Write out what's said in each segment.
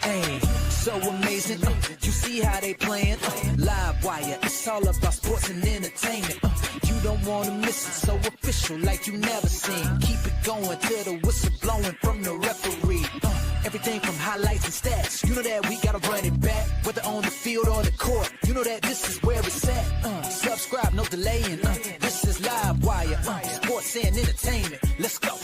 Hey, so amazing. You see how they playing? Live wire, it's all about sports and entertainment. You don't want to miss it, so official like you never seen. Keep it going till the whistle blowing from the referee. Everything from highlights and stats. You know that we gotta run it back, whether on the field or the court. You know that this is where it's at. Subscribe, no delaying. This is Live Wire, sports and entertainment. Let's go.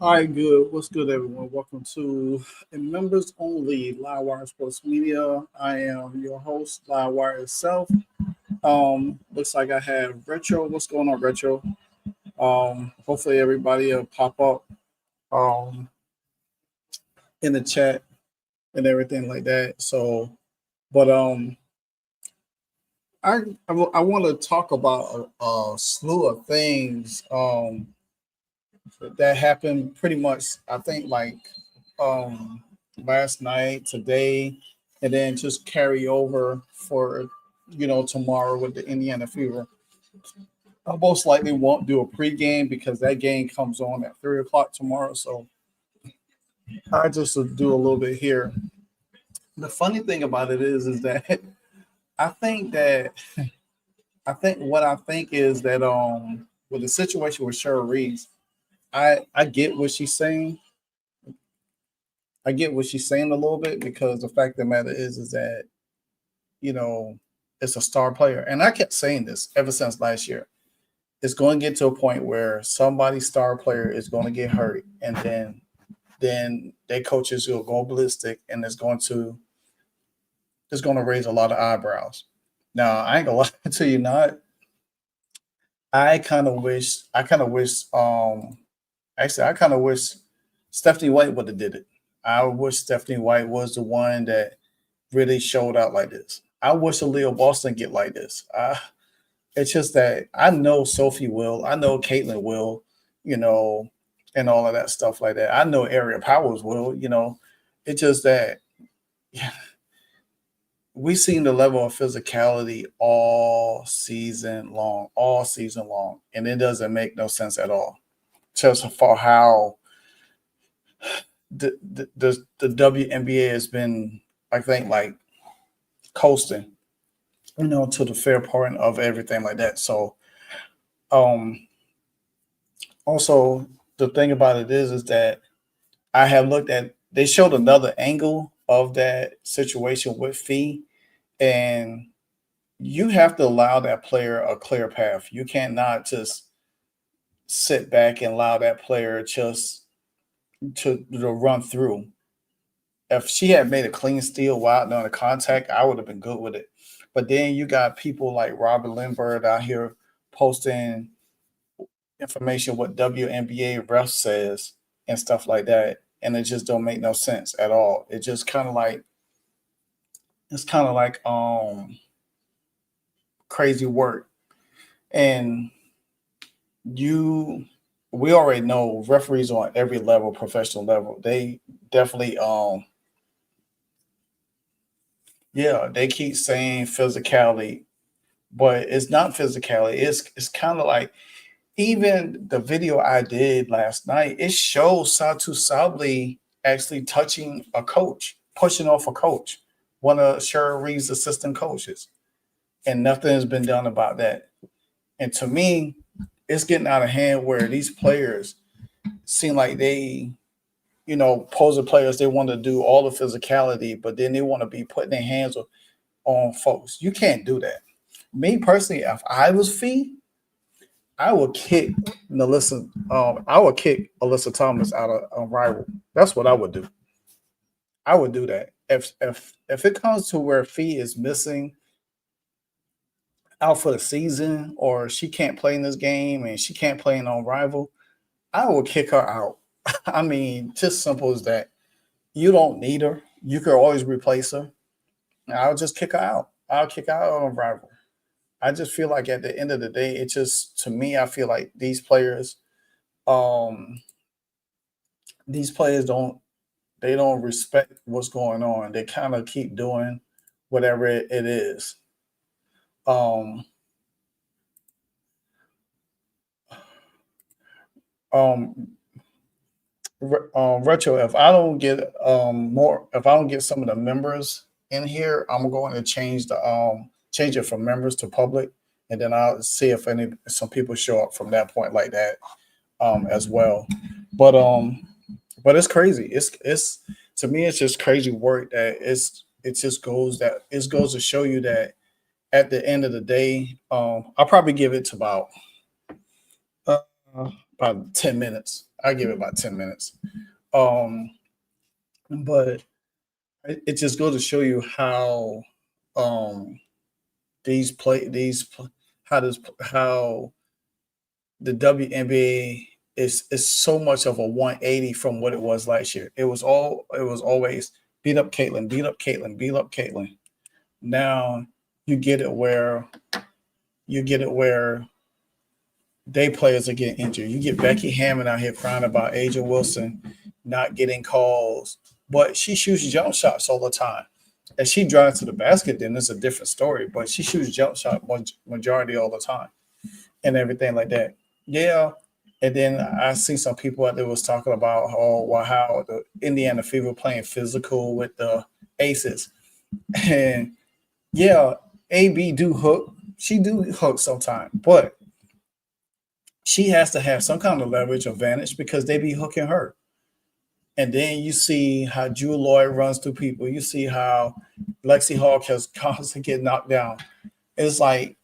All right, good. What's good, everyone? Welcome to a members only Live Wire Sports Media. I am your host, Live Wire itself. Looks like I have Retro. What's going on, Retro? Hopefully everybody will pop up in the chat and everything like that. So, but I want to talk about a slew of things that happened pretty much, I think, like last night, today, and then just carry over for tomorrow with the Indiana Fever. I most likely won't do a pregame because that game comes on at 3:00 tomorrow. So I just will do a little bit here. The funny thing about it is that I think what I think is that with the situation with Cheryl Reeves, I get what she's saying. I get what she's saying a little bit, because the fact of the matter is that it's a star player, and I kept saying this ever since last year. It's going to get to a point where somebody's star player is going to get hurt, and then their coaches will go ballistic, and it's going to raise a lot of eyebrows. Now, I ain't gonna lie to you, not. I kind of wish. Actually, I kind of wish Stephanie White would have did it. I wish Stephanie White was the one that really showed out like this. I wish Aaliyah Boston get like this. It's just that I know Sophie will. I know Caitlin will, and all of that stuff like that. I know Ariel Powers will, It's just that we've seen the level of physicality all season long, and it doesn't make no sense at all. Just for how the WNBA has been, I think, like coasting, to the fair part of everything like that. So, also the thing about it is that I have looked at. They showed another angle of that situation with Fee, and you have to allow that player a clear path. You cannot just sit back and allow that player just to run through. If she had made a clean steal while out on the contact, I would have been good with it. But then you got people like Robert Lindbergh out here posting information what WNBA ref says and stuff like that, and it just don't make no sense at all. It just kind of like crazy work. And we already know referees on every level, professional level, they definitely they keep saying physicality, but it's not physicality. It's kind of like, even the video I did last night, it shows Satu Sabli actually touching a coach, pushing off a coach, one of Cheryl Reeves' assistant coaches, and nothing has been done about that. And to me, it's getting out of hand where these players seem like they, opposing players, they want to do all the physicality, but then they want to be putting their hands on folks. You can't do that. Me personally, if I was Fee, I would kick Alyssa Thomas out of Rival. That's what I would do. I would do that. If it comes to where Fee is missing out for the season, or she can't play in this game and she can't play on Rival, I would kick her out. I mean, just simple as that. You don't need her. You could always replace her. I'll just kick her out. I'll kick her out on Rival. I just feel like at the end of the day, it just, to me, I feel like these players don't respect what's going on. They kind of keep doing whatever it is. Retro, if I don't get if I don't get some of the members in here, I'm going to change it from members to public, and then I'll see if some people show up from that point like that as well. But but it's crazy. It's to me it's just crazy work that it goes to show you that at the end of the day, I'll probably give it to uh, about 10 minutes. I give it about 10 minutes. Um, but it just goes to show you how um these play these how the WNBA is so much of a 180 from what it was last year. It was always beat up Caitlin, beat up Caitlin, beat up Caitlin. Now you get it where you get it where day players are getting injured. You get Becky Hammond out here crying about Aja Wilson not getting calls, but she shoots jump shots all the time. And she drives to the basket, then it's a different story. But she shoots jump shot majority all the time and everything like that. Yeah. And then I see some people out there was talking about how the Indiana Fever playing physical with the Aces. And yeah, AB do hook. She do hook sometimes, but she has to have some kind of leverage advantage because they be hooking her. And then you see how Drew Lloyd runs through people. You see how Lexi Hawk has constantly get knocked down. It's like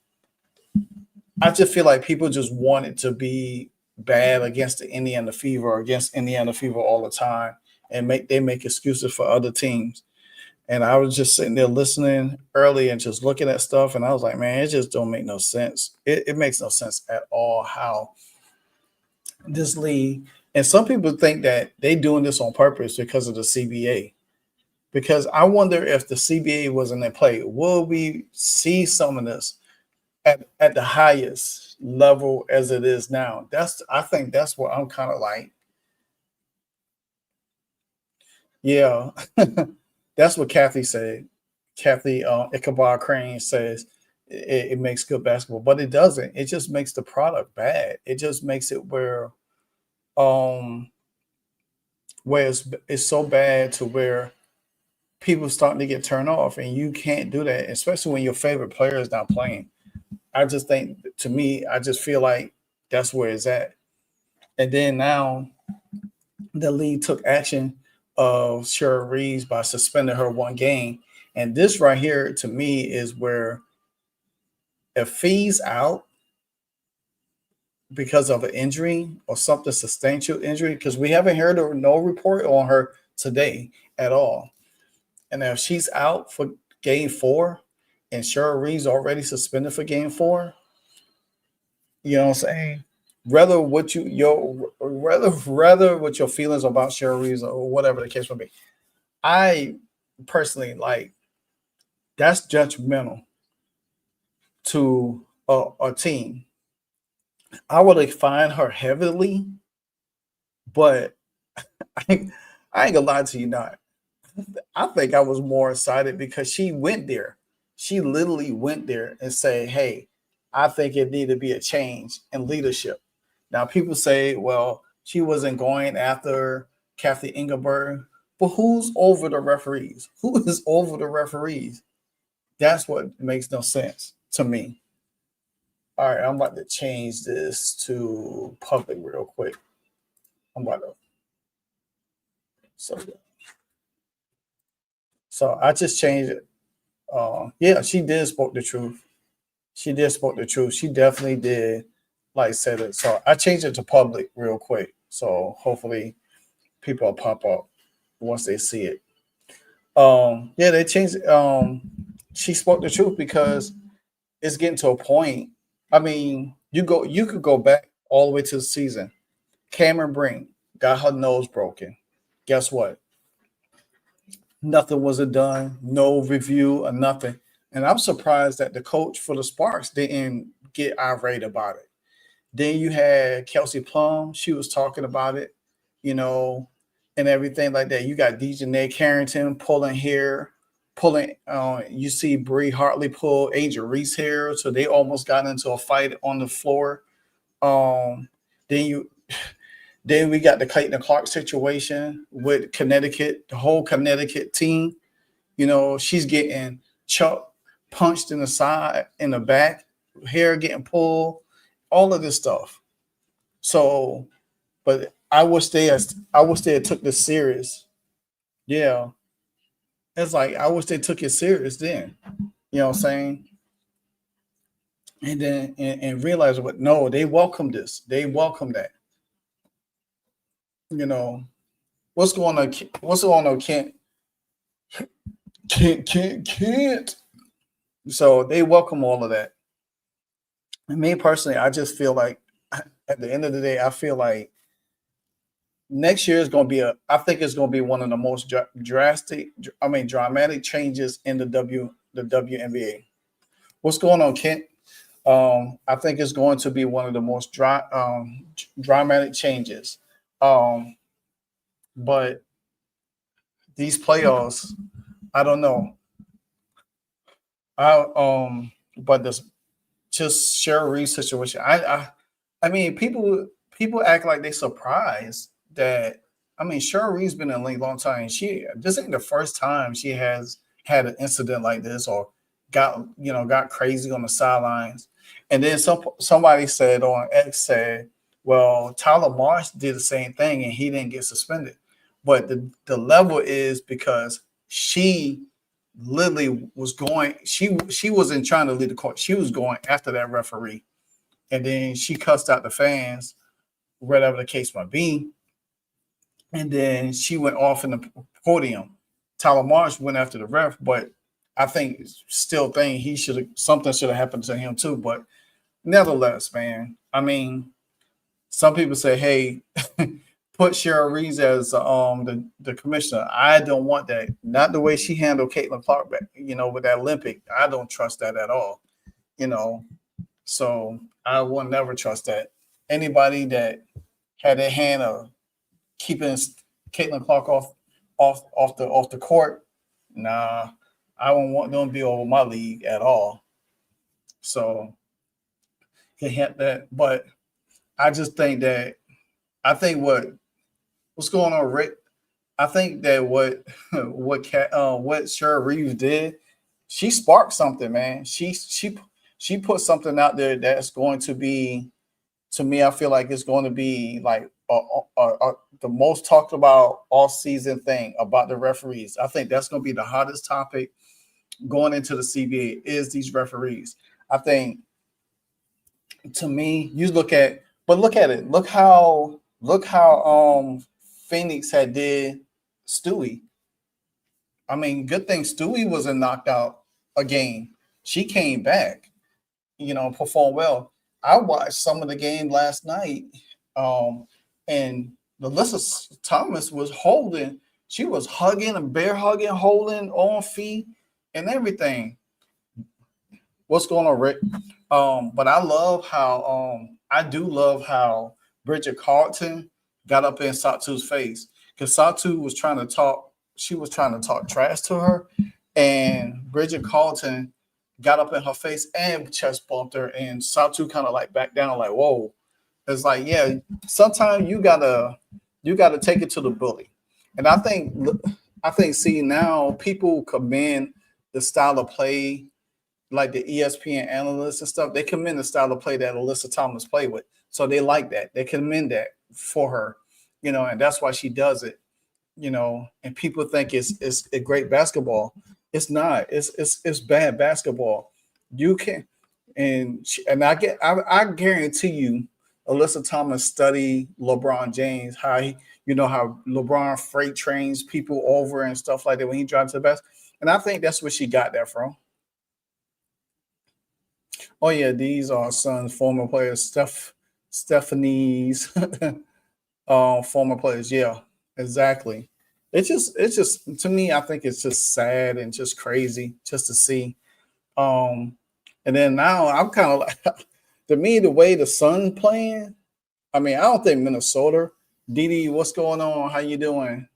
I just feel like people just want it to be bad against the Indiana Fever or against Indiana Fever all the time, and they make excuses for other teams. And I was just sitting there listening early and just looking at stuff, and I was like, man, it just don't make no sense. It makes no sense at all how this league, and some people think that they doing this on purpose because of the CBA. Because I wonder if the CBA wasn't in play, will we see some of this at the highest level as it is now? I think that's what I'm kind of like. Yeah, that's what Kathy said. Kathy Ichabod Crane says it makes good basketball, but it doesn't. It just makes the product bad. It just makes it um where it's so bad to where people starting to get turned off, and you can't do that, especially when your favorite player is not playing. I just think, to me, I just feel like that's where it's at. And then now the league took action of Cheryl Reeves by suspending her 1 game. And this right here, to me, is where if Fee's out because of an injury or something substantial injury, because we haven't heard no report on her today at all. And if she's out for game 4 and Cheryl Reeves already suspended for game 4, you know what I'm saying? Rather what your feelings about Cheryl Reeves or whatever the case may be. I personally like that's judgmental to a team. I would find her heavily, but I ain't gonna lie to you not. I think I was more excited because she went there. She literally went there and said, hey, I think it need to be a change in leadership. Now, people say, well, she wasn't going after Kathy Engelberg, but who's over the referees? Who is over the referees? That's what makes no sense to me. All right, I'm about to change this to public real quick. I'm about to. So I just changed it. Yeah, she did spoke the truth. She did spoke the truth. She definitely did, like said it. So I changed it to public real quick. So hopefully people will pop up once they see it. Yeah, they changed it. She spoke the truth because it's getting to a point. I mean, you could go back all the way to the season. Cameron Brink got her nose broken. Guess what? Nothing was done, no review or nothing. And I'm surprised that the coach for the Sparks didn't get irate about it. Then you had Kelsey Plum. She was talking about it, you know, and everything like that. You got DJ Carrington pulling hair, you see Bree Hartley pull Angel Reese hair. So they almost got into a fight on the floor. Um, then you Then we got the Clayton Clark situation with Connecticut, the whole Connecticut team. You know, she's getting chucked, punched in the side, in the back, hair getting pulled, all of this stuff. So, but I wish they had took this serious. Yeah, it's like I wish they took it serious then. You know what I'm saying? And then and realize what? No, they welcome this. They welcome that. You know what's going on? What's going on? Can't. So they welcome all of that. And me personally, I just feel like at the end of the day, I feel like next year is going to be I think it's going to be one of the most dramatic changes in the WNBA. What's going on, Kent? I think it's going to be one of the most dramatic changes. Um, but these playoffs, I don't know. But this just Cheryl Reed situation. I mean, people act like they surprised that. I mean, Cheryl Reed's been in the league a long time. This ain't the first time she has had an incident like this or got crazy on the sidelines. And then somebody said on X said, well, Tyler Marsh did the same thing and he didn't get suspended. But the level is because she literally was going, she wasn't trying to lead the court. She was going after that referee. And then she cussed out the fans, whatever the case might be. And then she went off in the podium. Tyler Marsh went after the ref, but I think something should have happened to him too. But nevertheless, man, I mean, some people say, hey, put Cheryl Reeves as the commissioner. I don't want that. Not the way she handled Caitlin Clark back, with that Olympic. I don't trust that at all. So I will never trust that. Anybody that had their hand of keeping Caitlin Clark off the court, nah, I don't want them to be over my league at all. So they had that, but I just think what's going on, Rick. I think that what Cheryl Reeves did, she sparked something, man. She put something out there that's going to be, to me, I feel like it's going to be like the most talked about all season thing about the referees. I think that's going to be the hottest topic going into the CBA is these referees. I think, to me, look at it. Look how Phoenix had did Stewie. I mean, good thing Stewie wasn't knocked out a game. She came back, performed well. I watched some of the game last night, and Alyssa Thomas was holding. She was hugging and bear hugging, holding on feet and everything. What's going on, Rick? But I do love how Bridget Carlton got up in Satu's face because Satu was trying to talk. She was trying to talk trash to her, and Bridget Carlton got up in her face and chest bumped her, and Satu kind of like back down, like, whoa. It's like, yeah, sometimes you gotta take it to the bully. And I think see now people commend the style of play, like the ESPN analysts and stuff. They commend the style of play that Alyssa Thomas played with. So they like that. They commend that for her, and that's why she does it, and people think it's a great basketball. It's not. It's bad basketball. You can, and I guarantee you, Alyssa Thomas studied LeBron James, how how LeBron freight trains people over and stuff like that when he drives to the best. And I think that's where she got that from. Oh yeah, these are Suns former players, Stephanie's former players. Yeah, exactly. It's just to me, I think it's just sad and just crazy just to see. Um, and then now I'm kind of like, to me, the way the Sun playing. I mean, I don't think Minnesota. Didi, what's going on? How you doing?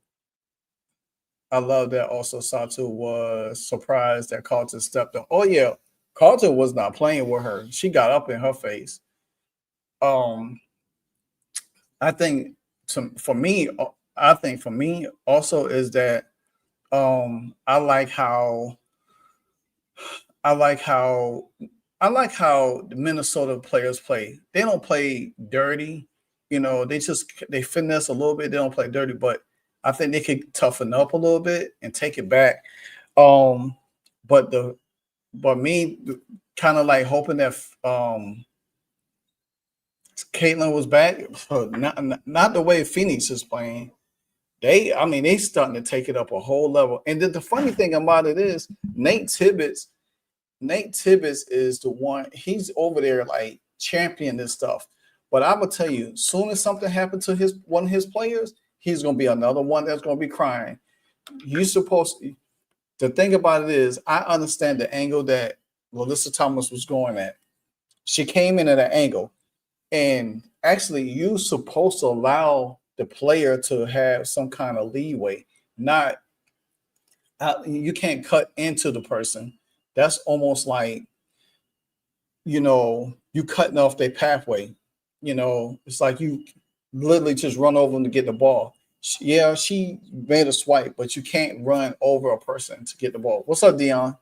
I love that. Also, Satu was surprised that Carlton stepped up. Oh yeah, Carlton was not playing with her. She got up in her face. I think for me, I think for me also is that I like how I like how I like how the Minnesota players play. They don't play dirty, they finesse a little bit. They don't play dirty, but I think they could toughen up a little bit and take it back. Um, but the but me kind of like hoping that Caitlin was back. Not the way Phoenix is playing. They starting to take it up a whole level. And the funny thing about it is Nate Tibbetts. Nate Tibbetts is the one. He's over there like championing this stuff. But I'm gonna tell you, soon as something happened to one of his players, he's gonna be another one that's gonna be crying. You supposed to. The thing about it is, I understand the angle that Melissa Thomas was going at. She came in at an angle, and actually, you're supposed to allow the player to have some kind of leeway. Not you can't cut into the person. That's almost like you cutting off their pathway. It's like you literally just run over them to get the ball. Yeah, she made a swipe, but you can't run over a person to get the ball. What's up, Dion?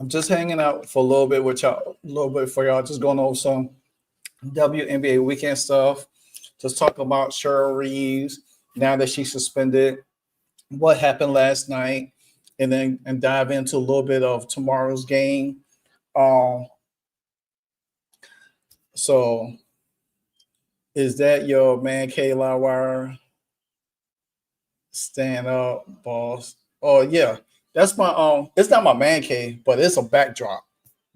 I'm just hanging out for a little bit with y'all, a little bit for y'all, just going over some WNBA weekend stuff. Just talk about Cheryl Reeves now that she's suspended, what happened last night, and dive into a little bit of tomorrow's game. So is that your man, Kayla Wire? Stand up, boss. Oh yeah, that's my It's not my man cave, but it's a backdrop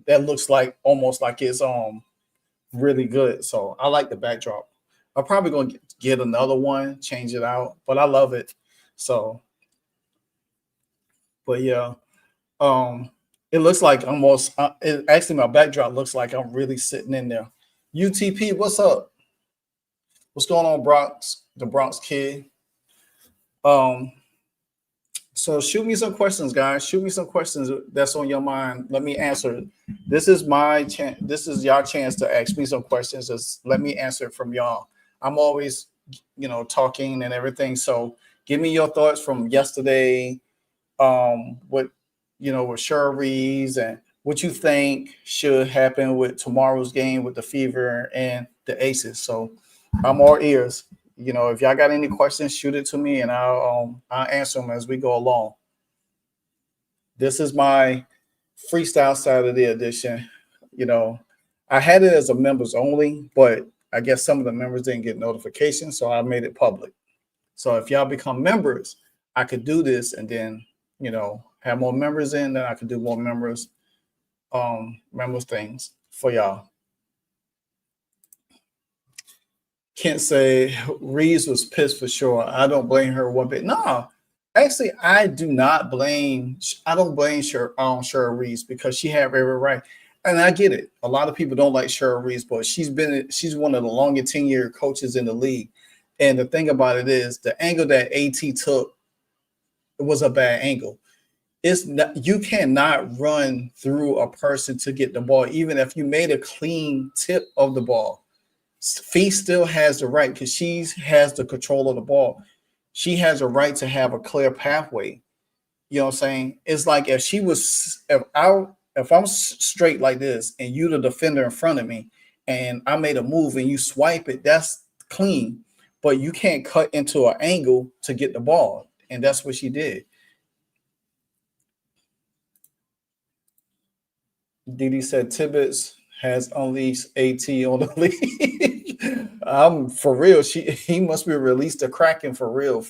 that looks like almost like it's really good. So I like the backdrop. I'm probably gonna get another one, change it out, but I love it. So, but yeah, it looks like almost. Actually, my backdrop looks like I'm really sitting in there. UTP, what's up? What's going on, Bronx? The Bronx kid. Um, so shoot me some questions, guys. Shoot me some questions that's on your mind. Let me answer. This is my chance. This is your chance to ask me some questions. Just let me answer it from y'all. I'm always, talking and everything. So give me your thoughts from yesterday. With Cheryl Reeves and what you think should happen with tomorrow's game with the Fever and the Aces. So I'm all ears. If y'all got any questions, shoot it to me and I'll answer them as we go along. This is my Freestyle Saturday edition. I had it as a members only, but I guess some of the members didn't get notifications, so I made it public. So if y'all become members, I could do this and then, have more members in, then I could do more members things for y'all. Can't say Reeves was pissed for sure. I don't blame her one bit. No, actually, I don't blame Cheryl Reeves because she had every right. And I get it. A lot of people don't like Cheryl Reeves, but she's one of the longest tenure coaches in the league. And the thing about it is the angle that AT took, it was a bad angle. You cannot run through a person to get the ball, even if you made a clean tip of the ball. Fee still has the right because she has the control of the ball. She has a right to have a clear pathway. You know what I'm saying? It's like if I'm straight like this and you the defender in front of me and I made a move and you swipe it, that's clean. But you can't cut into an angle to get the ball. And that's what she did. Didi said Tibbetts has unleashed AT on the league. For real. He must be released to Kraken for real.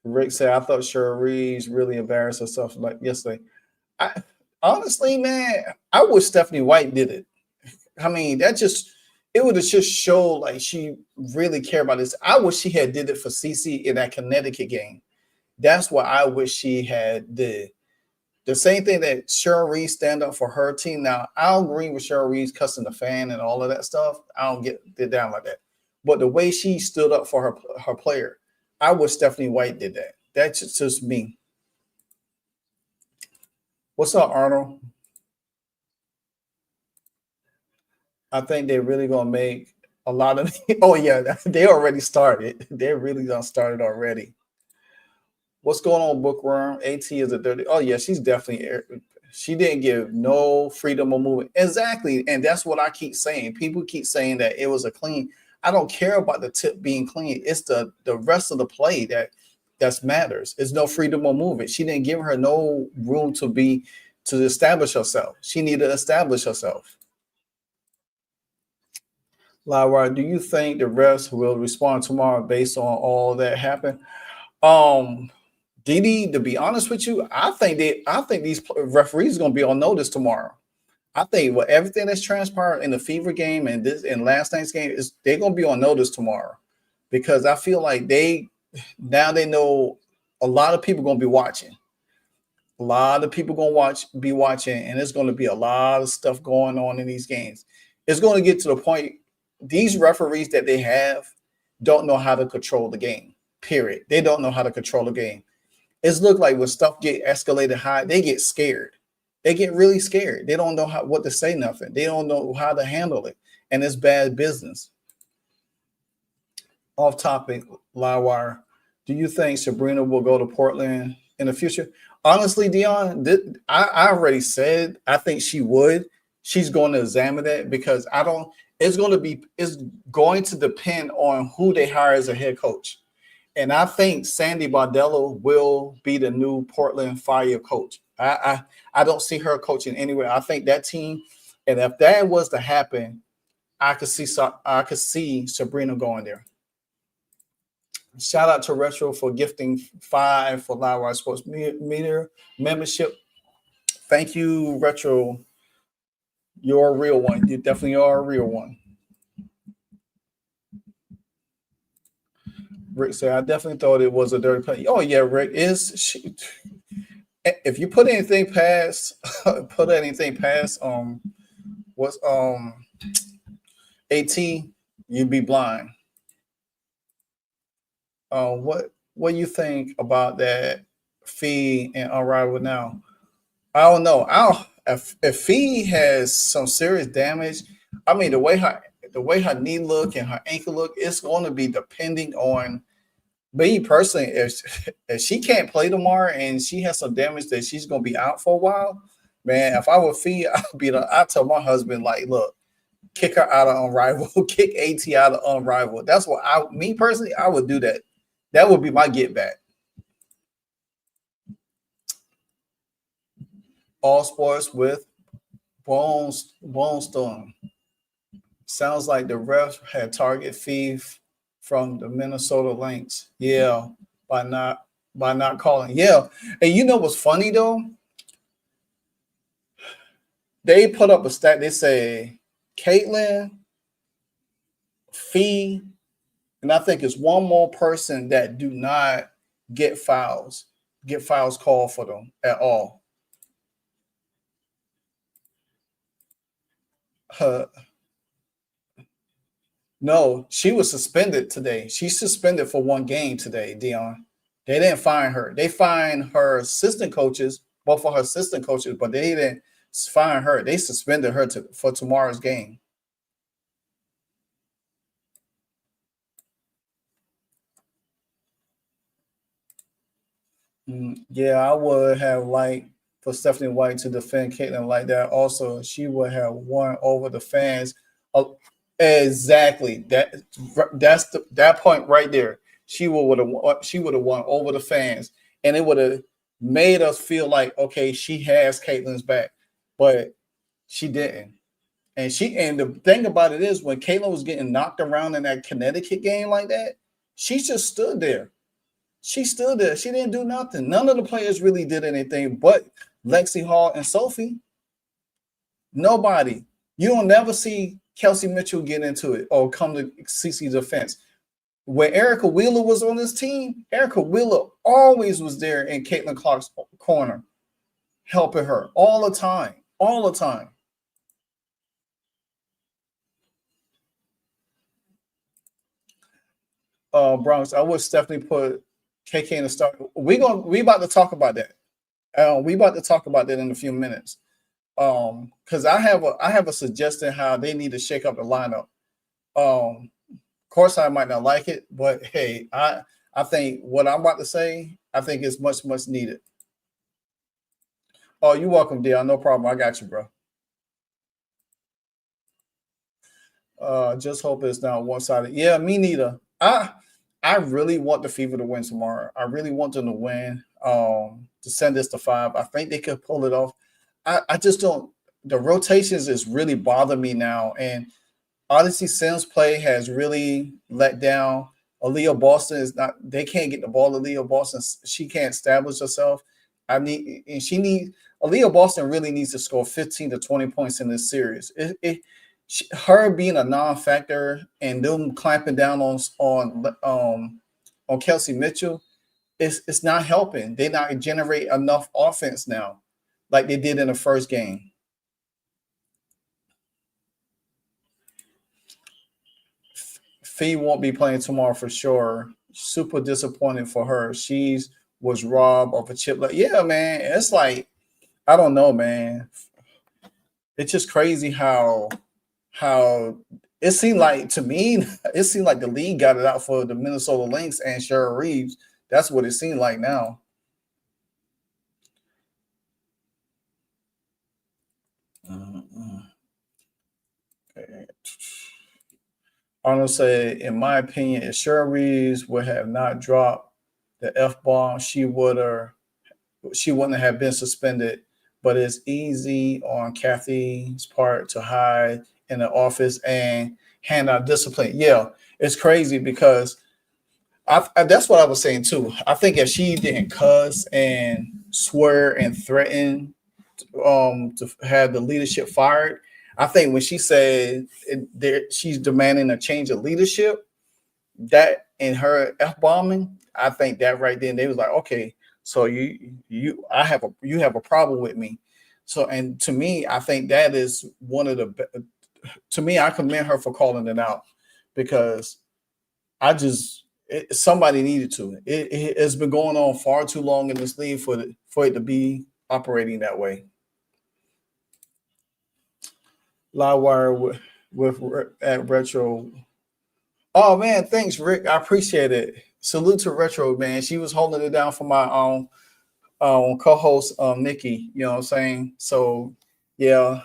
Rick said, I thought Cheryl Reeves really embarrassed herself like yesterday. Honestly, man, I wish Stephanie White did it. I mean, it would have just showed like she really cared about this. I wish she had did it for CC in that Connecticut game. That's what I wish she had did. The same thing that Cheryl Reeves stand up for her team. Now, I don't agree with Cheryl Reeves cussing the fan and all of that stuff. I don't get down like that. But the way she stood up for her player, I wish Stephanie White did that. That's just me. What's up, Arnold? I think they're really gonna make a lot of. Oh yeah, they already started. They're really gonna start it already. What's going on, Bookworm? At is a dirty. Oh yeah, she's definitely. She didn't give no freedom of movement. Exactly, and that's what I keep saying. People keep saying that it was a clean. I don't care about the tip being clean. It's the rest of the play that matters. It's no freedom of movement. She didn't give her no room to establish herself. She needed to establish herself. Lyra, do you think the refs will respond tomorrow based on all that happened? Um, Didi, to be honest with you, I think these referees are gonna be on notice tomorrow. I think with everything that's transpired in the Fever game and this and last night's game is they're gonna be on notice tomorrow because I feel like they know a lot of people gonna be watching. A lot of people gonna be watching, and there's gonna be a lot of stuff going on in these games. It's gonna get to the point these referees that they have don't know how to control the game. Period. They don't know how to control the game. It's looked like when stuff get escalated high, they get scared. They get really scared. They don't know what to say nothing. They don't know how to handle it. And it's bad business. Off topic, Livewire. Do you think Sabrina will go to Portland in the future? Honestly, Dion, I already said I think she would. She's going to examine that because it's going to depend on who they hire as a head coach. And I think Sandy Bardello will be the new Portland Fire coach. I don't see her coaching anywhere. I think that team, and if that was to happen, I could see Sabrina going there. Shout out to Retro for gifting 5 for Livewire Sports Media membership. Thank you, Retro. You're a real one. You definitely are a real one. Rick said, I definitely thought it was a dirty play. Oh, yeah, Rick. If you put anything past, what's AT, you'd be blind. What do you think about that Fee and Unrivaled now? I don't know. If Fee has some serious damage, I mean the way her knee look and her ankle look, it's going to be depending on me personally. If she can't play tomorrow and she has some damage that she's going to be out for a while, man. If I were Fee, I'd tell my husband like, look, kick her out of Unrivaled, kick AT out of Unrivaled. That's what me personally, I would do that. That would be my get back. All sports with Bone Storm. Sounds like the ref had target Fee from the Minnesota Lynx. Yeah, by not calling. Yeah, and you know what's funny though? They put up a stat. They say Caitlin, Fee, and I think it's one more person that do not get fouls called for them at all. No, she was suspended today. She's suspended for 1 game today, Dion. They didn't fine her. They fined her assistant coaches, both of her assistant coaches, but they didn't fine her. They suspended her for tomorrow's game. Yeah, I would have liked for Stephanie White to defend Caitlin like that. Also, she would have won over the fans. Exactly. That's that point right there. She would have won over the fans, and it would have made us feel like okay, she has Caitlin's back, but she didn't. And the thing about it is when Caitlin was getting knocked around in that Connecticut game like that, she just stood there. She stood there. She didn't do nothing. None of the players really did anything but Lexi Hall and Sophie. Nobody. You don't never see Kelsey Mitchell get into it or come to CeCe's defense. When Erica Wheeler was on this team, Erica Wheeler always was there in Caitlin Clark's corner, helping her all the time. All the time. Bronx, I would definitely put KK in the start. We about to talk about that. We about to talk about that in a few minutes. Because I have a suggestion how they need to shake up the lineup. Of course, I might not like it, but hey, I think what I'm about to say, I think is much needed. Oh, you're welcome, dear. No problem. I got you, bro. Just hope it's not one sided. Yeah, me neither. I really want the Fever to win tomorrow. I really want them to win. To send this to 5. I think they could pull it off. I just don't. The rotations is really bothering me now, and Odyssey Sims play has really let down. Aaliyah Boston is not. They can't get the ball. Aaliyah Boston, she can't establish herself. I need, and she needs. Aaliyah Boston really needs to score 15 to 20 points in this series. Her being a non-factor and them clamping down on Kelsey Mitchell, it's not helping. They not generate enough offense now, like they did in the first game. Fee won't be playing tomorrow for sure. Super disappointed for her. She's was robbed of a chip. Like, yeah, man. It's like, I don't know, man. It's just crazy how it seemed like, to me, it seemed like the league got it out for the Minnesota Lynx and Cheryl Reeves. That's what it seemed like now. Okay. Arnold said, in my opinion, if Cheryl Reeves would have not dropped the F-bomb, she wouldn't have been suspended. But it's easy on Kathy's part to hide in the office and hand out discipline. Yeah, it's crazy because that's what I was saying too. I think if she didn't cuss and swear and threaten to have the leadership fired, I think when she said she's demanding a change of leadership, that in her F-bombing, I think that right then they was like, okay, so you have a problem with me. So, and to me, I think that is one of the, to me, I commend her for calling it out, because somebody needed to. It's been going on far too long in this league for it to be operating that way. Livewire with at Retro. Oh man, thanks, Rick. I appreciate it. Salute to Retro, man. She was holding it down for my co-host Nikki. You know what I'm saying? So yeah,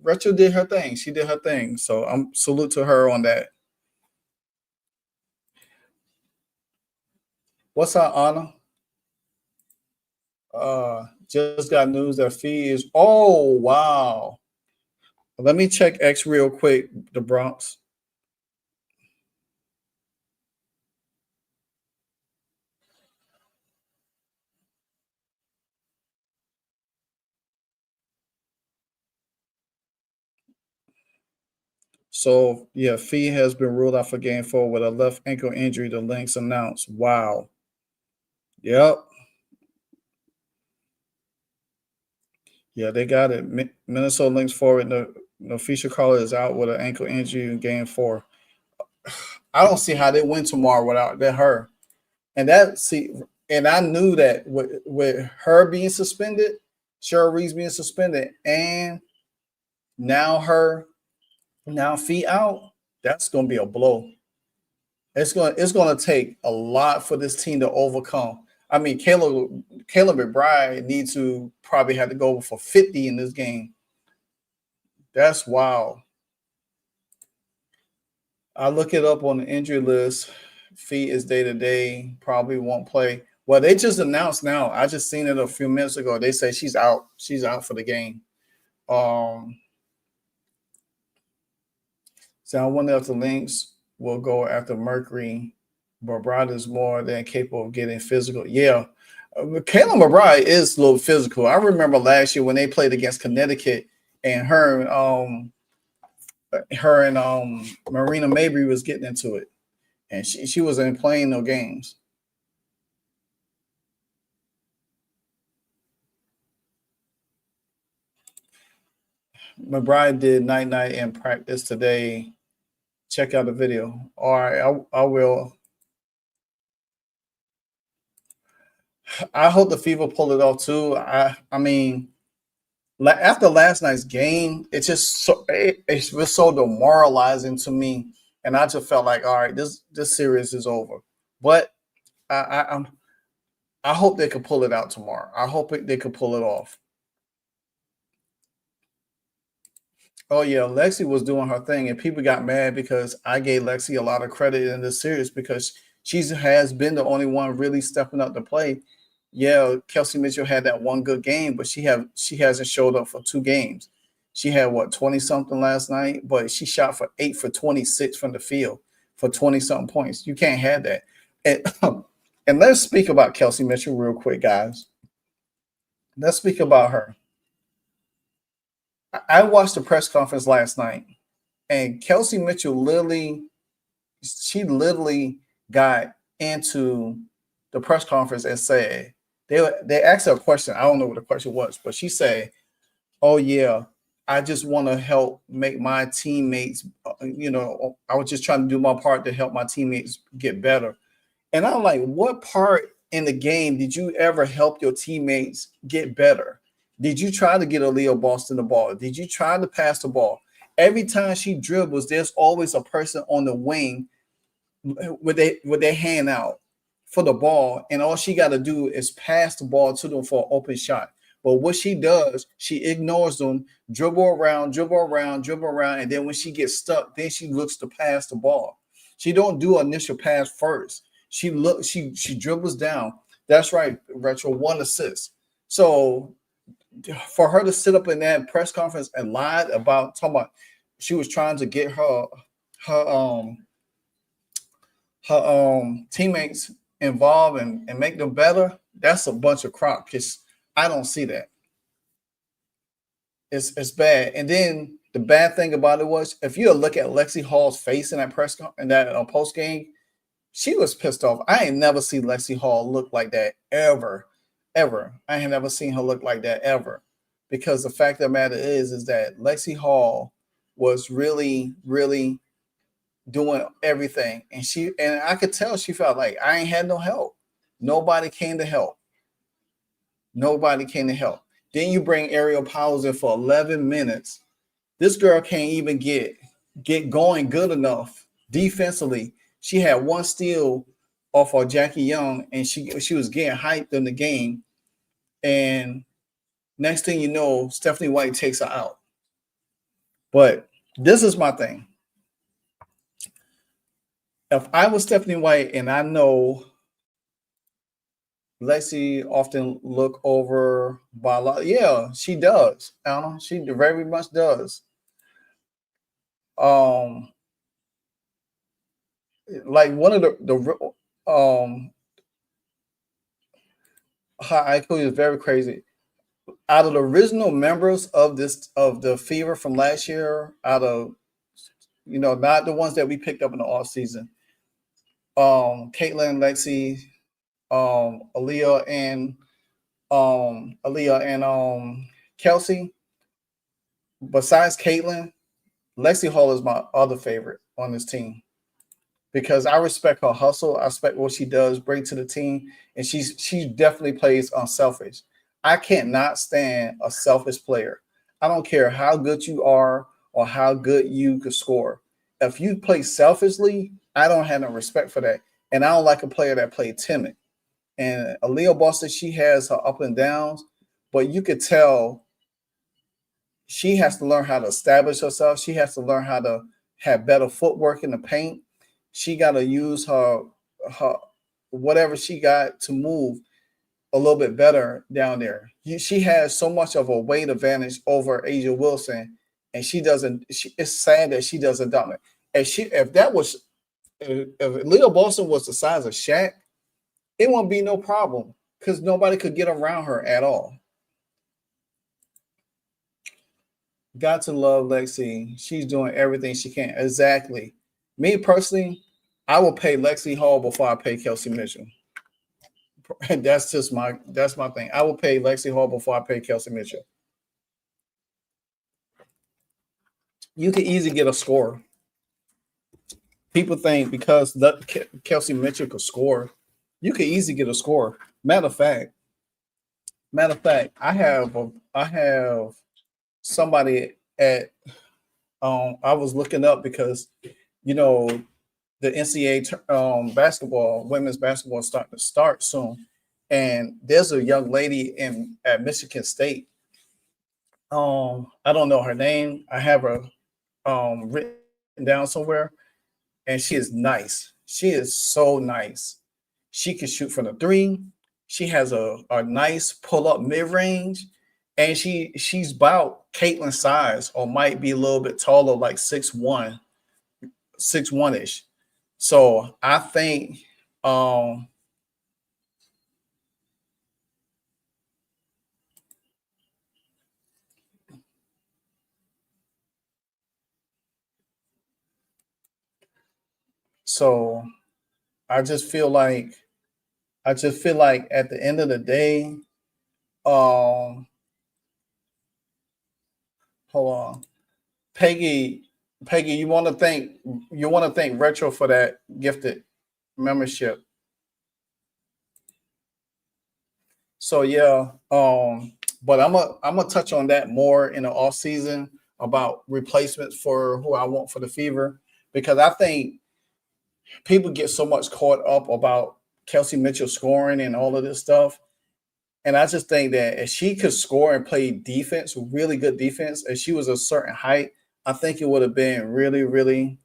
Retro did her thing. She did her thing. So I'm salute to her on that. What's up, Anna? Just got news that Fee is. Oh wow. Let me check X real quick. The Bronx. So yeah, Fee has been ruled out for game 4 with a left ankle injury. The Lynx announced. Wow. Yep. Yeah, they got it. Minnesota Lynx forward. No feature caller is out with an ankle injury in game 4. I don't see how they win tomorrow without her. And I knew that with her being suspended, Cheryl Reeves being suspended, and now Fee out, that's gonna be a blow. It's gonna take a lot for this team to overcome. I mean, Caleb McBride needs to probably have to go for 50 in this game. That's wild. I look it up on the injury list. Fee is day to day, probably won't play. Well, they just announced now. I just seen it a few minutes ago. They say she's out. She's out for the game. So I wonder if the Lynx will go after Mercury. McBride is more than capable of getting physical. Yeah. Kayla McBride is a little physical. I remember last year when they played against Connecticut, and her and Marina Mabry was getting into it, and she wasn't playing no games. McBride did night in practice today. Check out the video. All right, I will. I hope the Fever pull it off too. I mean, after last night's game, it was so demoralizing to me, and I just felt like, all right, this series is over. But I I hope they could pull it out tomorrow. I hope they could pull it off. Oh yeah, Lexi was doing her thing, and people got mad because I gave Lexi a lot of credit in this series because she has been the only one really stepping up to play. Yeah, Kelsey Mitchell had that one good game, but she hasn't showed up for 2 games. She had what 20 something last night, but she shot for 8 for 26 from the field for 20 something points. You can't have that. And and let's speak about Kelsey Mitchell real quick, guys. Let's speak about her. I watched the press conference last night, and Kelsey Mitchell literally got into the press conference and said they asked her a question. I don't know what the question was, but she said, "Oh yeah, I just want to help make my teammates. I was just trying to do my part to help my teammates get better." And I'm like, what part in the game did you ever help your teammates get better? Did you try to get Aaliyah Boston the ball? Did you try to pass the ball? Every time she dribbles, there's always a person on the wing with their hand out for the ball, and all she got to do is pass the ball to them for an open shot. But what she does, she ignores them, dribble around, and then when she gets stuck, then she looks to pass the ball. She don't do initial pass first. She dribbles down. That's right, Retro, 1 assist. So for her to sit up in that press conference and lie about talking about she was trying to get her teammates involved and make them better, that's a bunch of crap because I don't see that. It's bad. And then the bad thing about it was if you look at Lexi Hall's face in that post game, she was pissed off. I ain't never seen Lexi Hall look like that ever. I ain't never seen her look like that ever. Because the fact of the matter is that Lexi Hall was really, really doing everything. And I could tell she felt like I ain't had no help. Nobody came to help. Then you bring Ariel Powers in for 11 minutes. This girl can't even get going good enough defensively. She had one steal off of Jackie Young, and she was getting hyped in the game. And next thing you know, Stephanie White takes her out. But this is my thing. If I was Stephanie White, and I know Lexi often look over by a lot. Yeah, she does. Anna, she very much does. Like one of the Haiku is very crazy. Out of the original members of the Fever from last year, out of not the ones that we picked up in the off season, Caitlin, Lexi, Aaliyah and Kelsey. Besides Caitlin, Lexi Hall is my other favorite on this team because I respect her hustle. I respect what she does bring to the team, and she definitely plays unselfish. I can't not stand a selfish player. I don't care how good you are or how good you could score. If you play selfishly, I don't have no respect for that, and I don't like a player that played timid. And Aaliyah Boston, she has her up and downs, but you could tell she has to learn how to establish herself. She has to learn how to have better footwork in the paint. She got to use her whatever she got to move a little bit better down there. She has so much of a weight advantage over Asia Wilson, and she doesn't. It's sad that she doesn't dominate. If Leo Boston was the size of Shaq, it won't be no problem because nobody could get around her at all. Got to love Lexi. She's doing everything she can. Exactly. Me personally, I will pay Lexi Hall before I pay Kelsey Mitchell. That's my thing. I will pay Lexi Hall before I pay Kelsey Mitchell. You can easily get a score. People think because Kelsey Mitchell could score, You could easily get a score. Matter of fact, I have somebody at I was looking up because you know the NCAA basketball, women's basketball is starting to start soon. And there's a young lady in at Michigan State. I don't know her name. I have her written down somewhere, and she is nice. She is so nice. She can shoot from the three. She has a nice pull up mid range, and she's about Caitlin size, or might be a little bit taller, like 6'1", 6'1" ish. So I think um so I just feel like at the end of the day, um hold on. Peggy, Peggy, you want to thank Retro for that gifted membership. So yeah, but I'm gonna touch on that more in the off season about replacements for who I want for the Fever, because I think people get so much caught up about Kelsey Mitchell scoring and all of this stuff. And I just think that if she could score and play defense, really good defense, if she was a certain height, I think it would have been really, really,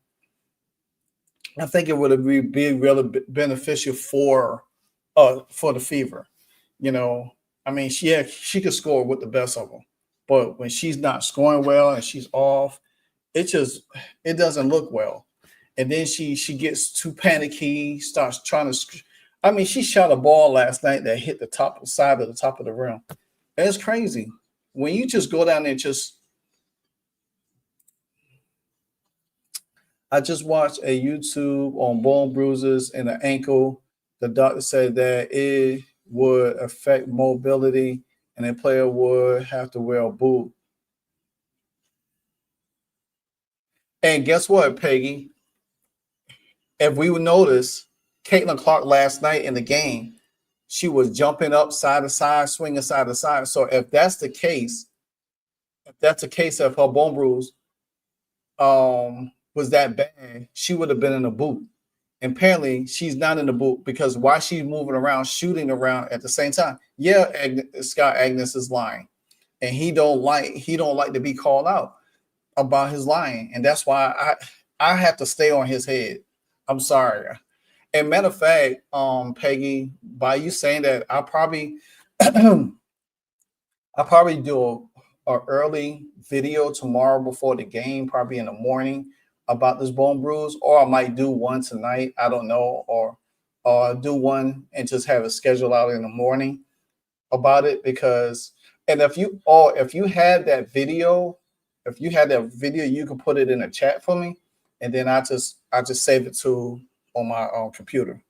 I think it would have been really beneficial for the Fever. You know, I mean, she could score with the best of them, but when she's not scoring well and she's off, it just it doesn't look well. And then she gets too panicky, starts trying to. I mean, she shot a ball last night that hit the top side of the top of the rim. That's crazy. When you just go down there and just. I just watched a YouTube on bone bruises and an ankle. The doctor said that it would affect mobility and a player would have to wear a boot. And guess what, Peggy? If we would notice, Caitlin Clark last night in the game, she was jumping up side to side, swinging side to side. So if that's the case, if that's the case of her bone bruise was that bad, she would have been in a boot. And apparently she's not in the boot because why she's moving around, shooting around at the same time. Yeah, Scott Agnes is lying. And he don't like to be called out about his lying. And that's why I have to stay on his head. I'm sorry. And matter of fact, Peggy, by you saying that, I'll probably do a early video tomorrow before the game, probably in the morning, about this bone bruise, or I might do one tonight. I don't know, or do one and just have it scheduled out in the morning about it. Because and if you had that video, you can put it in a chat for me, and then I just save it to on my computer.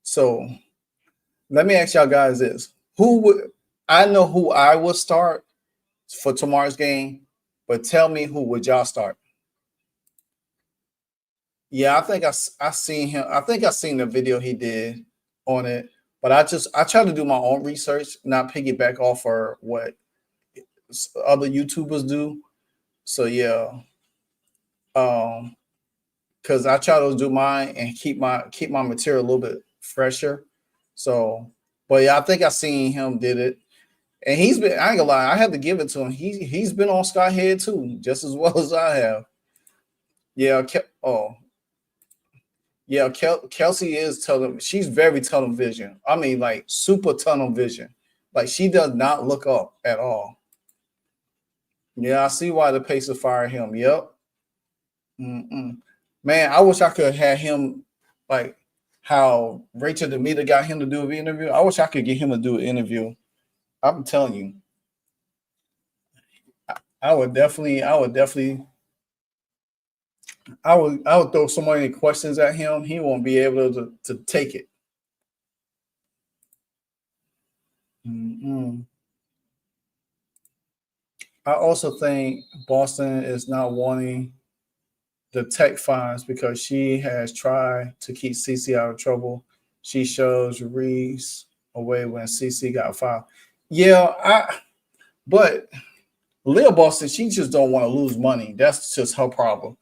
So let me ask y'all guys this: Who would I know who I would start for tomorrow's game? But tell me, who would y'all start? Yeah, I think I seen him. I think I seen the video he did on it. But I try to do my own research, not piggyback off or what other YouTubers do. So yeah, um, because I try to do mine and keep my material a little bit fresher. So, but yeah, I think I seen him did it. And he's been, I ain't gonna lie, I have to give it to him. He's been on Skyhead too, just as well as I have. Yeah, yeah, Kelsey is she's very tunnel vision. I mean, like super tunnel vision. Like she does not look up at all. Yeah, I see why the Pacers fired him. Yep. Mm-mm. Man, I wish I could have him like how Rachel Demita got him to do an interview. I wish I could get him to do an interview. I'm telling you, I would definitely, I would throw so many questions at him. He won't be able to take it. Mm-mm. I also think Boston is not wanting. the tech fines because she has tried to keep CC out of trouble. She shows Reese away when CC got filed. Yeah, but Leah Boston, she just don't want to lose money. That's just her problem.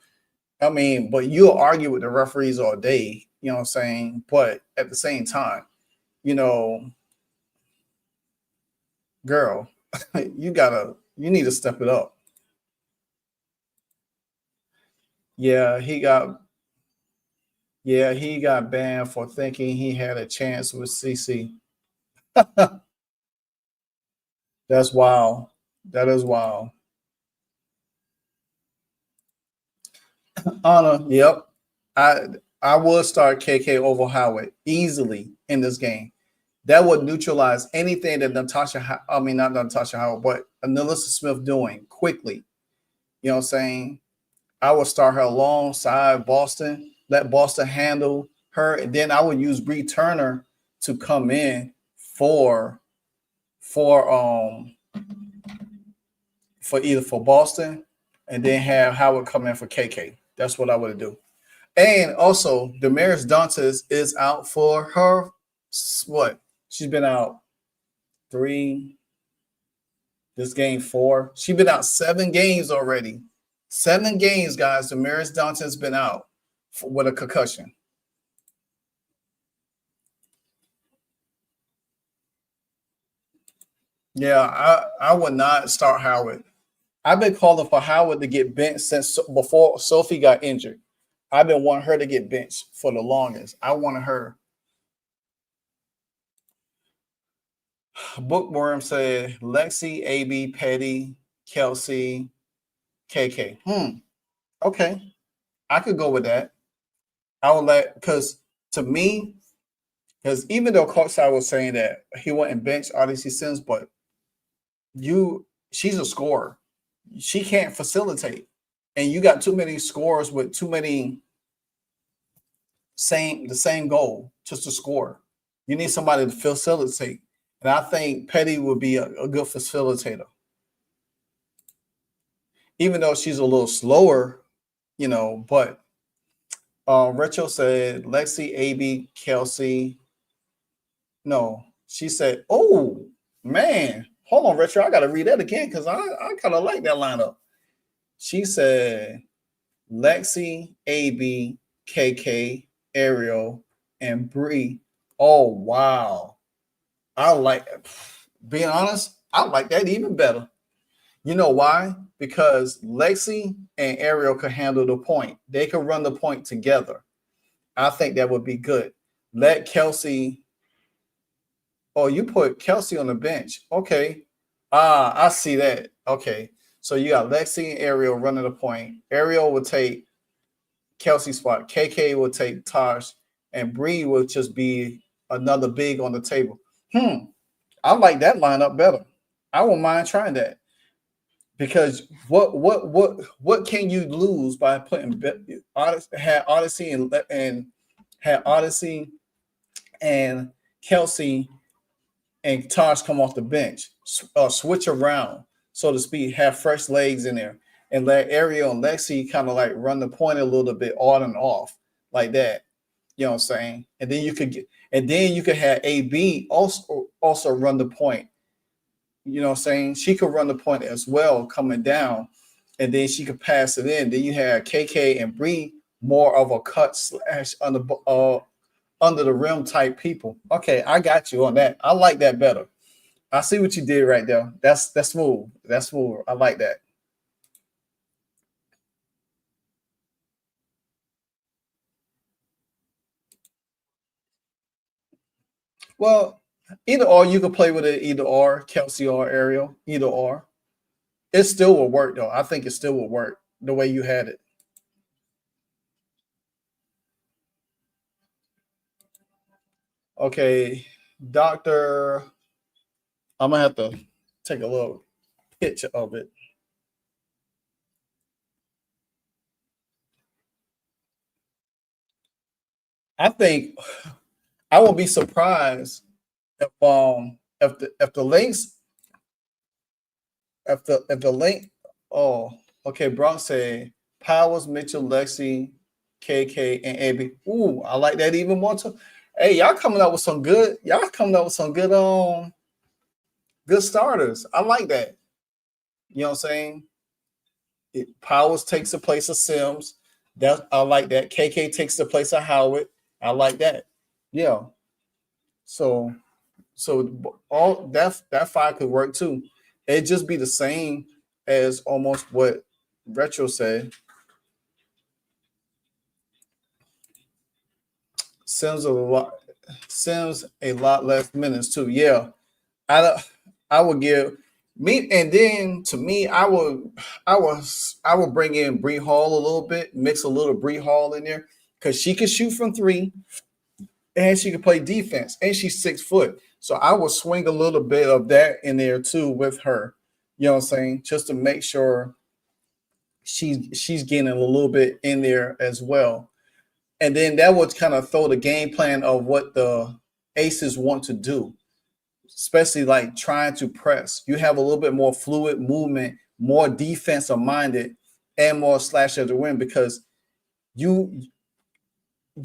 I mean, but you'll argue with the referees all day, you know what I'm saying? But at the same time, you know, girl, you need to step it up. Yeah, he got banned for thinking he had a chance with CC. That's wild. That is wild. Anna, yep. I I would start KK over Howard easily in this game. That would neutralize anything that I mean not Natasha Howard, but Alyssa Smith doing quickly. You know what I'm saying? I would start her alongside Boston, let Boston handle her, and then I would use Bree Turner to come in for for um for either for Boston and then have Howard come in for KK. That's what I would do. And also, Damaris Dantes is out for her what? She's been out three. This game four. She's been out 7 games already. 7 games, guys. Damaris Dantes has been out with a concussion. Yeah, I would not start Howard. I've been calling for Howard to get benched since before Sophie got injured. I've been wanting her to get benched for the longest. I wanted her. Bookworm said Lexi, AB, Petty, Kelsey, KK. Okay. I could go with that. I would let because to me, because even though Coach I was saying that he wouldn't bench Odyssey Sims, but she's a scorer. She can't facilitate. And you got too many scores with too many the same goal, just to score. You need somebody to facilitate. And I think Petty would be a good facilitator. Even though she's a little slower, but Retro said Lexi, AB, Kelsey. No, she said, oh, man. Hold on, Retro. I got to read that again because I kind of like that lineup. She said Lexi, AB, KK, Ariel, and Bree. Oh, wow. I like, being honest, I like that even better. You know why? Because Lexi and Ariel could handle the point. They could run the point together. I think that would be good. Let Kelsey. Oh, you put Kelsey on the bench. Okay. I see that. Okay. So you got Lexi and Ariel running the point. Ariel will take Kelsey's spot. KK will take Tosh. And Bree will just be another big on the table. I like that lineup better. I won't mind trying that. Because what can you lose by putting Odyssey and had Odyssey and Kelsey and Tosh come off the bench, switch around, so to speak, have fresh legs in there, and let Ariel and Lexi kind of like run the point a little bit on and off like that. You know what I'm saying? And then you could have AB also run the point. You know what I'm saying? She could run the point as well coming down, and then she could pass it in. Then you have KK and Bree more of a cut slash under the rim type people. Okay, I got you on that. I like that better. I see what you did right there. That's smooth. That's smooth. I like that. Well, either or, you could play with it either or, Kelsey or Ariel, either or. It still will work though. I think it still will work the way you had it. Okay, Doctor, I'm gonna have to take a little picture of it. I think I will be surprised if the links if the link. Oh, okay. Bronx said Powers, Mitchell, Lexi, KK, and AB. Ooh, I like that even more too. Hey, y'all coming up with some good. Y'all coming up with some good good starters. I like that. You know what I'm saying? Powers takes the place of Sims. That I like that. KK takes the place of Howard. I like that. Yeah. So all that five could work too. It'd just be the same as almost what Retro said. Sims a lot less minutes too. Yeah. I I would give me, and then to me, I would bring in Bree Hall a little bit, mix a little Bree Hall in there because she could shoot from three and she could play defense and she's 6 foot. So I will swing a little bit of that in there too with her. You know what I'm saying? Just to make sure she's getting a little bit in there as well. And then that would kind of throw the game plan of what the Aces want to do, especially like trying to press. You have a little bit more fluid movement, more defensive minded, and more slash at the win because you're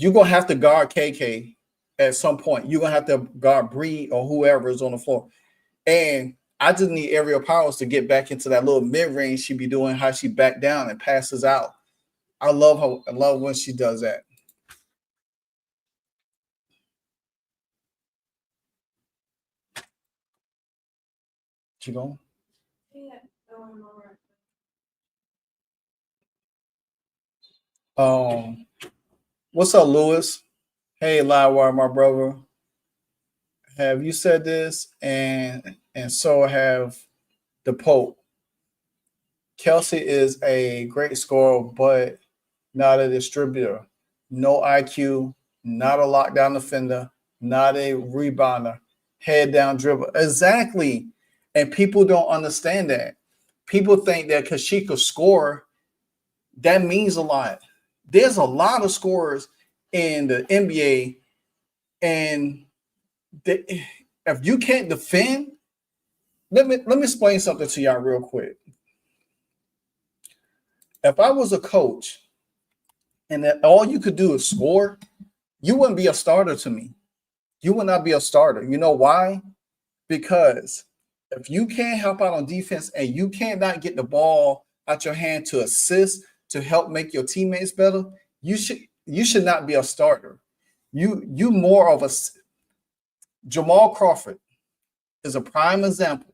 gonna have to guard KK at some point. You're gonna have to guard Bree or whoever is on the floor. And I just need Aerial Powers to get back into that little mid-range she be doing, how she back down and passes out. I love her. I love when she does that. She going? Yeah. What's up, Lewis? Hey, Livewire, my brother. Have you said this? And so have the Pope. Kelsey is a great scorer, but not a distributor. No IQ, not a lockdown defender, not a rebounder, head down dribble. Exactly. And people don't understand that. People think that because she could score, that means a lot. There's a lot of scorers in the NBA, and if you can't defend, let me explain something to y'all real quick. If I was a coach and that all you could do is score, you wouldn't be a starter to me. You would not be a starter. You know why? Because if you can't help out on defense and you cannot get the ball out your hand to assist, to help make your teammates better, you should not be a starter. You more of a Jamal Crawford is a prime example.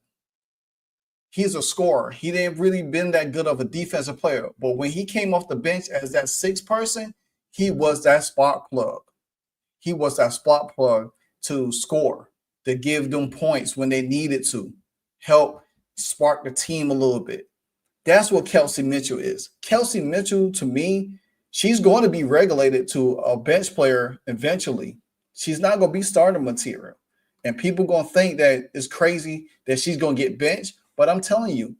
He's a scorer. He didn't really been that good of a defensive player, but when he came off the bench as that sixth person, he was that spark plug. He was that spark plug to score, to give them points when they needed to, help spark the team a little bit. That's what Kelsey Mitchell is. Kelsey Mitchell, to me, she's going to be regulated to a bench player eventually. She's not going to be starter material. And people going to think that it's crazy that she's going to get benched. But I'm telling you,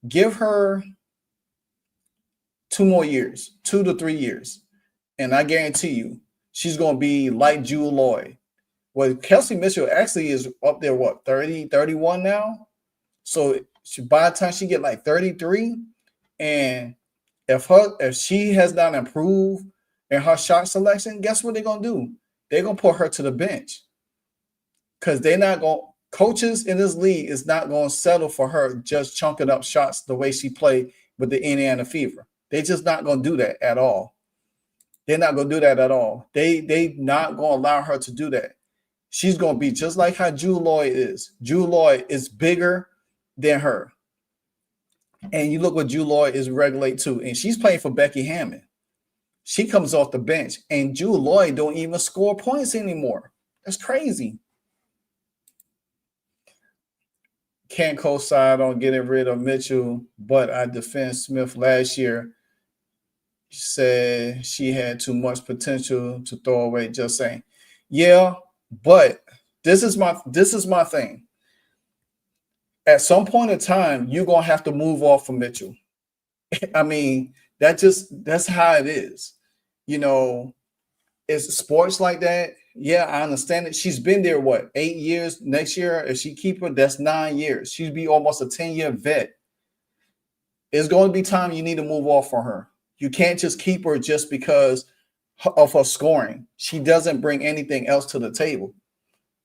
give her 2 more years, 2 to 3 years. And I guarantee you, she's going to be like Jewel Lloyd. Well, Kelsey Mitchell actually is up there, what, 30, 31 now? So by the time she get like 33, and if she has not improved in her shot selection, guess what they're going to do? They're going to put her to the bench. Because they're not going – coaches in this league is not going to settle for her just chunking up shots the way she played with the Indiana Fever. They're just not going to do that at all. They're not going to do that at all. They not going to allow her to do that. She's going to be just like how Jewel Lloyd is. Jewel Lloyd is bigger than her. And you look what Jewel Lloyd is regulate too. And she's playing for Becky Hammond. She comes off the bench. And Jewel Lloyd don't even score points anymore. That's crazy. Can't co-sign on getting rid of Mitchell, but I defend Smith last year. Said she had too much potential to throw away. Just saying. Yeah, but this is my thing. At some point in time, you're gonna have to move off from Mitchell. I mean, that's how it is. You know, it's sports like that. Yeah, I understand it. She's been there, 8 years? Next year, if she keep her, that's 9 years. She'd be almost a 10-year vet. It's going to be time you need to move off for her. You can't just keep her just because of her scoring. She doesn't bring anything else to the table,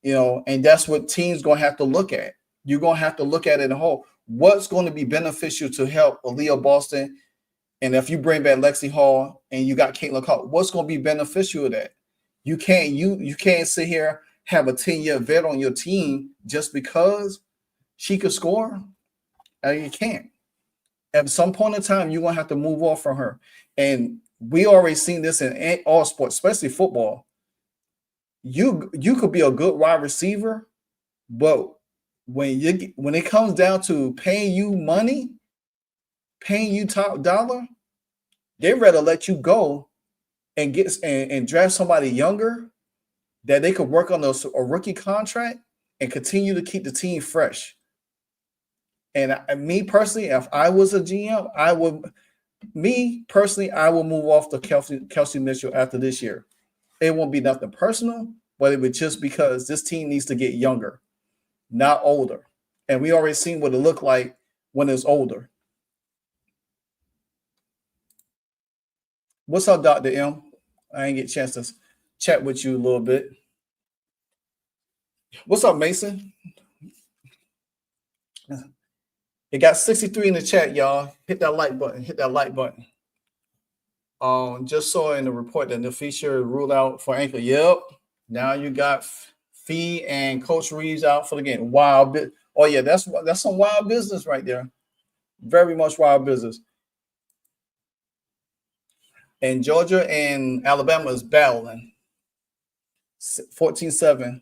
and that's what teams going to have to look at. You're going to have to look at it in a whole. What's going to be beneficial to help Aaliyah Boston? And if you bring back Lexi Hall and you got Caitlin Clark, what's going to be beneficial to that? You can't sit here, have a 10-year vet on your team just because she could score. You can't. At some point in time, you're going to have to move off from her. And we already seen this in all sports, especially football. You could be a good wide receiver, but when it comes down to paying you money, paying you top dollar, they'd rather let you go and draft somebody younger that they could work on a rookie contract and continue to keep the team fresh. And me personally, if I was a GM, I would move off to Kelsey Mitchell after this year. It won't be nothing personal, but it would just because this team needs to get younger, not older. And we already seen what it looked like when it's older. What's up, Dr. M? I didn't get a chance to chat with you a little bit. What's up, Mason? It got 63 in the chat, y'all. Hit that like button. Hit that like button. Just saw in the report that the feature ruled out for ankle. Yep. Now you got Fee and Coach Reeves out for the game. Wild. Oh yeah, that's some wild business right there. Very much wild business. And Georgia and Alabama is battling 14-7.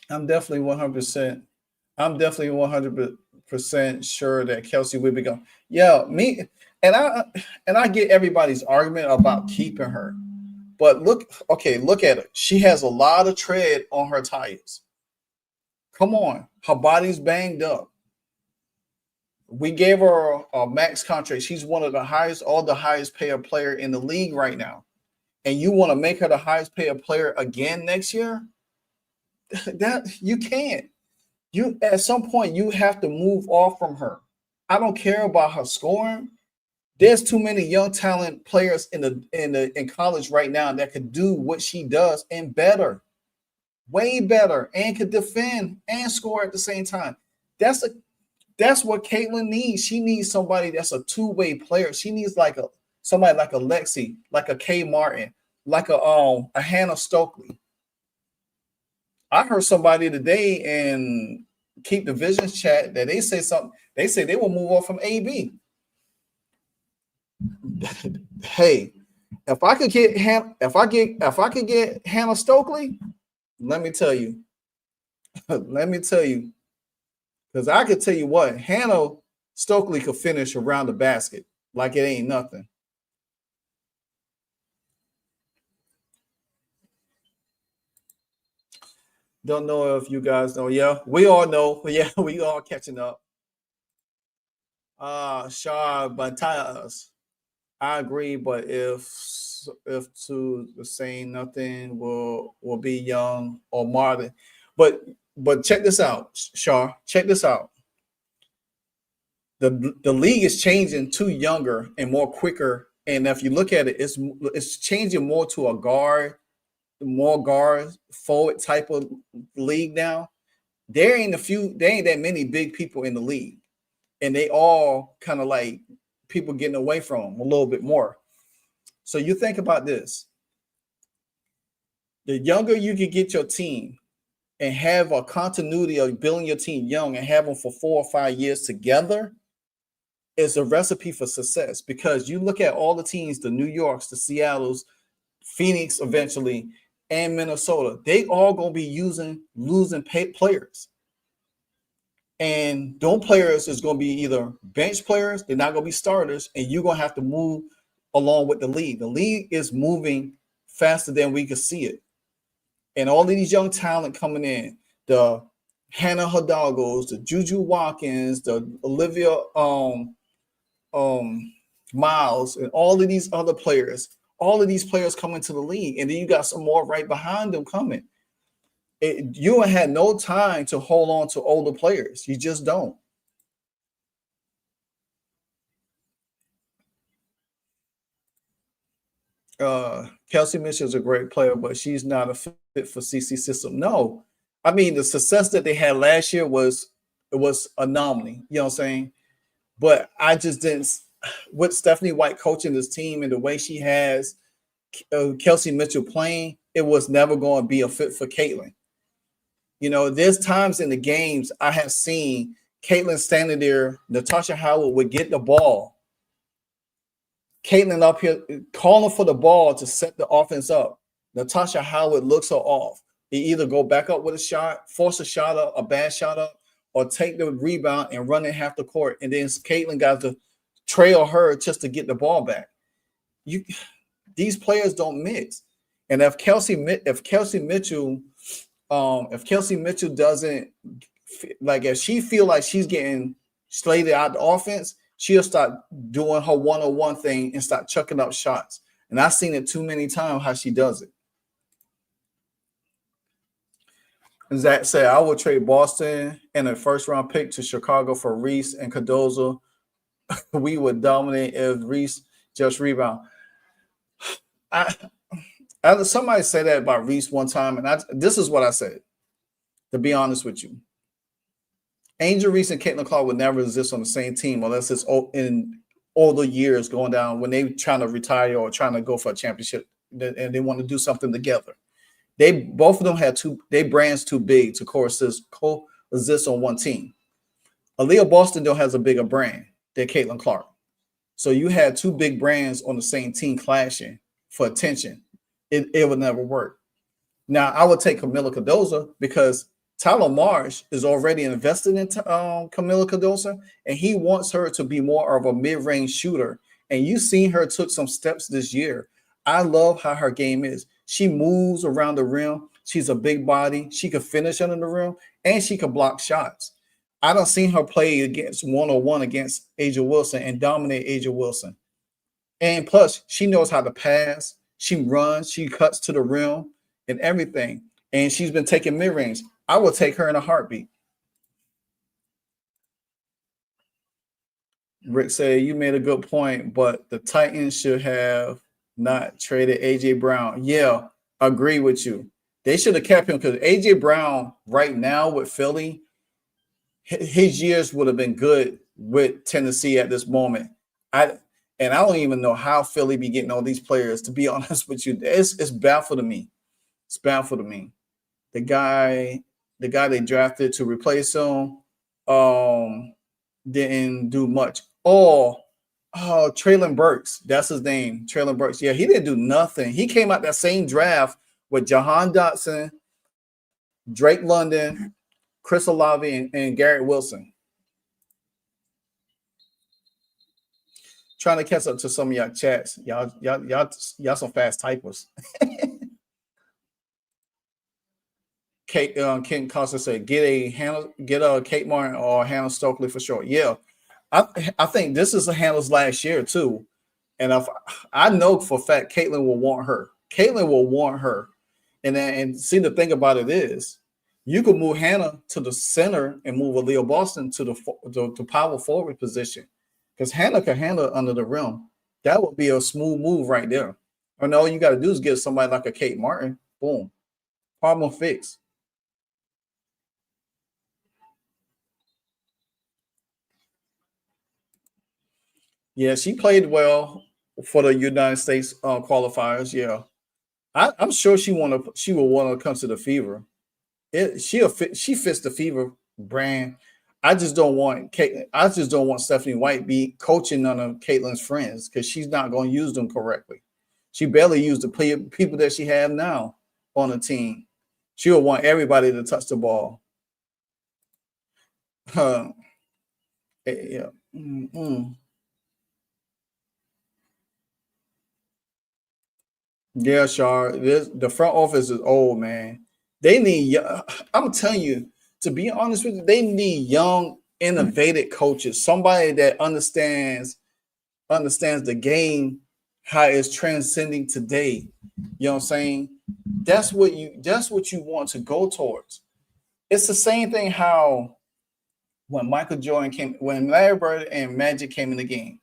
I'm definitely 100%. I'm definitely 100% sure that Kelsey will be gone. Yeah, me and I get everybody's argument about keeping her, but look at her. She has a lot of tread on her tires. Come on, her body's banged up. We gave her a max contract. She's one of the highest paid player in the league right now, and you want to make her the highest paid player again next year? That you can't. You at some point you have to move off from her. I don't care about her scoring. There's too many young talent players in college right now that could do what she does and better, way better, and could defend and score at the same time. That's what Caitlin needs. She needs somebody that's a two-way player. She needs somebody like a Lexi, like a Kay Martin, like a Hannah Stokely. I heard somebody today in Keep the Visions chat that they say something. They say they will move off from AB. Hey, if I could get Hannah Stokely, let me tell you, because I could tell you what, Hannah Stokely could finish around the basket like it ain't nothing. Don't know if you guys know. Yeah, we all know. Yeah, we all catching up. Shah Batias. I agree, but if to saying nothing will be young or Marvin. But check this out, Shah. Check this out. The league is changing to younger and more quicker. And if you look at it, it's changing more to a more guard forward type of league now. There ain't that many big people in the league, and they all kind of like people getting away from them a little bit more. So you think about this: the younger you can get your team and have a continuity of building your team young and have them for 4 or 5 years together is a recipe for success. Because you look at all the teams, the New Yorks, the Seattles, Phoenix eventually, and Minnesota, they all gonna be losing players. And those players is gonna be either bench players, they're not gonna be starters, and you're gonna have to move along with the league. The league is moving faster than we can see it. And all of these young talent coming in, the Hannah Hidalgos, the Juju Watkins, the Olivia Miles, and all of these other players. All of these players come into the league, and then you got some more right behind them coming. You had no time to hold on to older players. You just don't. Kelsey Mitchell is a great player, but she's not a fit for CC system. No, I mean the success that they had last year was anomaly. You know what I'm saying? But I just didn't with Stephanie White coaching this team and the way she has Kelsey Mitchell playing, it was never going to be a fit for Caitlin. You know, there's times in the games I have seen Caitlin standing there, Natasha Howard would get the ball. Caitlin up here calling for the ball to set the offense up. Natasha Howard looks her off. They either go back up with a shot, force a shot up, a bad shot up, or take the rebound and run it half the court. And then Caitlin got to trail her just to get the ball back. These players don't mix. And if Kelsey Mitchell doesn't, like, if she feel like she's getting slated out the offense, she'll start doing her one-on-one thing and start chucking up shots. And I've seen it too many times how she does it. And Zach said, I would trade Boston and a first-round pick to Chicago for Reese and Cardozo. We would dominate if Reese just rebound. Somebody said that about Reese one time, and this is what I said, to be honest with you. Angel Reese and Caitlin Clark would never exist on the same team unless it's in older years going down when they trying to retire or trying to go for a championship and they want to do something together. Both of them had their brands too big to coexist on one team. Aaliyah Boston though has a bigger brand than Caitlin Clark. So you had two big brands on the same team clashing for attention. It would never work. Now I would take Camila Cardozo because Tyler Marsh is already invested in Camila Cardozo, and he wants her to be more of a mid-range shooter. And you've seen her took some steps this year. I love how her game is. She moves around the rim. She's a big body. She can finish under the rim, and she can block shots. I don't seen her play against one-on-one against Asia Wilson and dominate Asia Wilson. And plus, she knows how to pass. She runs. She cuts to the rim and everything. And she's been taking mid-range. I will take her in a heartbeat. Rick said, you made a good point, but the Titans should have not traded A.J. Brown. Yeah, agree with you. They should have kept him because A.J. Brown right now with Philly, his years would have been good with Tennessee at this moment. I don't even know how Philly be getting all these players, to be honest with you. It's baffled to me. It's baffled to me. The guy they drafted to replace him didn't do much. Oh, Traylon Burks. That's his name. Traylon Burks. Yeah, he didn't do nothing. He came out that same draft with Jahan Dotson, Drake London, Chris Olave, and Garrett Wilson. Trying to catch up to some of y'all chats. Y'all some fast typers. Ken Costa said, get a Kate Martin or Hannah Stokely for sure. Yeah, I think this is Hannah's last year too, and I know for a fact Caitlin will want her. Caitlin will want her, and see the thing about it is, you could move Hannah to the center and move Aaliyah Boston to the power forward position, because Hannah can handle under the rim. That would be a smooth move right there. And all you got to do is get somebody like a Kate Martin. Boom, problem fixed. Yeah, she played well for the United States qualifiers. Yeah, I'm sure she will want to come to the Fever. She fits the Fever brand. I just don't want Stephanie White be coaching none of Caitlin's friends because she's not going to use them correctly. She barely used the people that she have now on the team. She'll want everybody to touch the ball. Yeah. Yeah, Shar. The front office is old, man. They need. I'm telling you, to be honest with you, they need young, innovative coaches. Somebody that understands the game, how it's transcending today. You know what I'm saying? That's what you want to go towards. It's the same thing how when Michael Jordan when Larry Bird and Magic came in the game,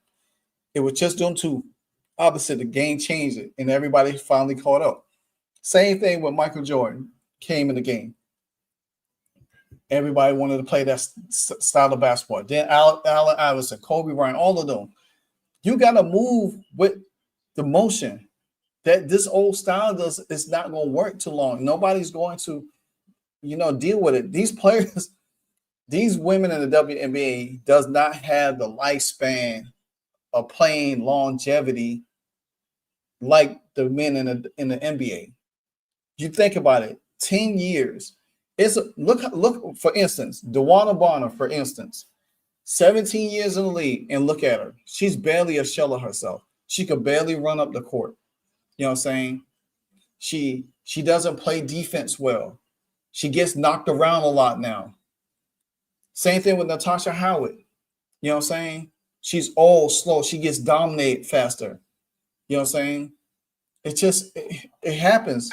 it was just them two. opposite. The game changed it, and everybody finally caught up. Same thing with Michael Jordan came in the game. Everybody wanted to play that style of basketball. Then Allen Iverson, Kobe Bryant, all of them. You got to move with the motion. That this old style does is not going to work too long. Nobody's going to, deal with it. These players, these women in the WNBA does not have the lifespan of playing longevity like the men in the NBA. You think about it, 10 years. It's look for instance, DeWanna Bonner, for instance, 17 years in the league, and look at her. She's barely a shell of herself. She could barely run up the court. You know what I'm saying? She doesn't play defense well. She gets knocked around a lot now. Same thing with Natasha Howard. You know what I'm saying? She's old, slow. She gets dominated faster. You know what I'm saying? It happens.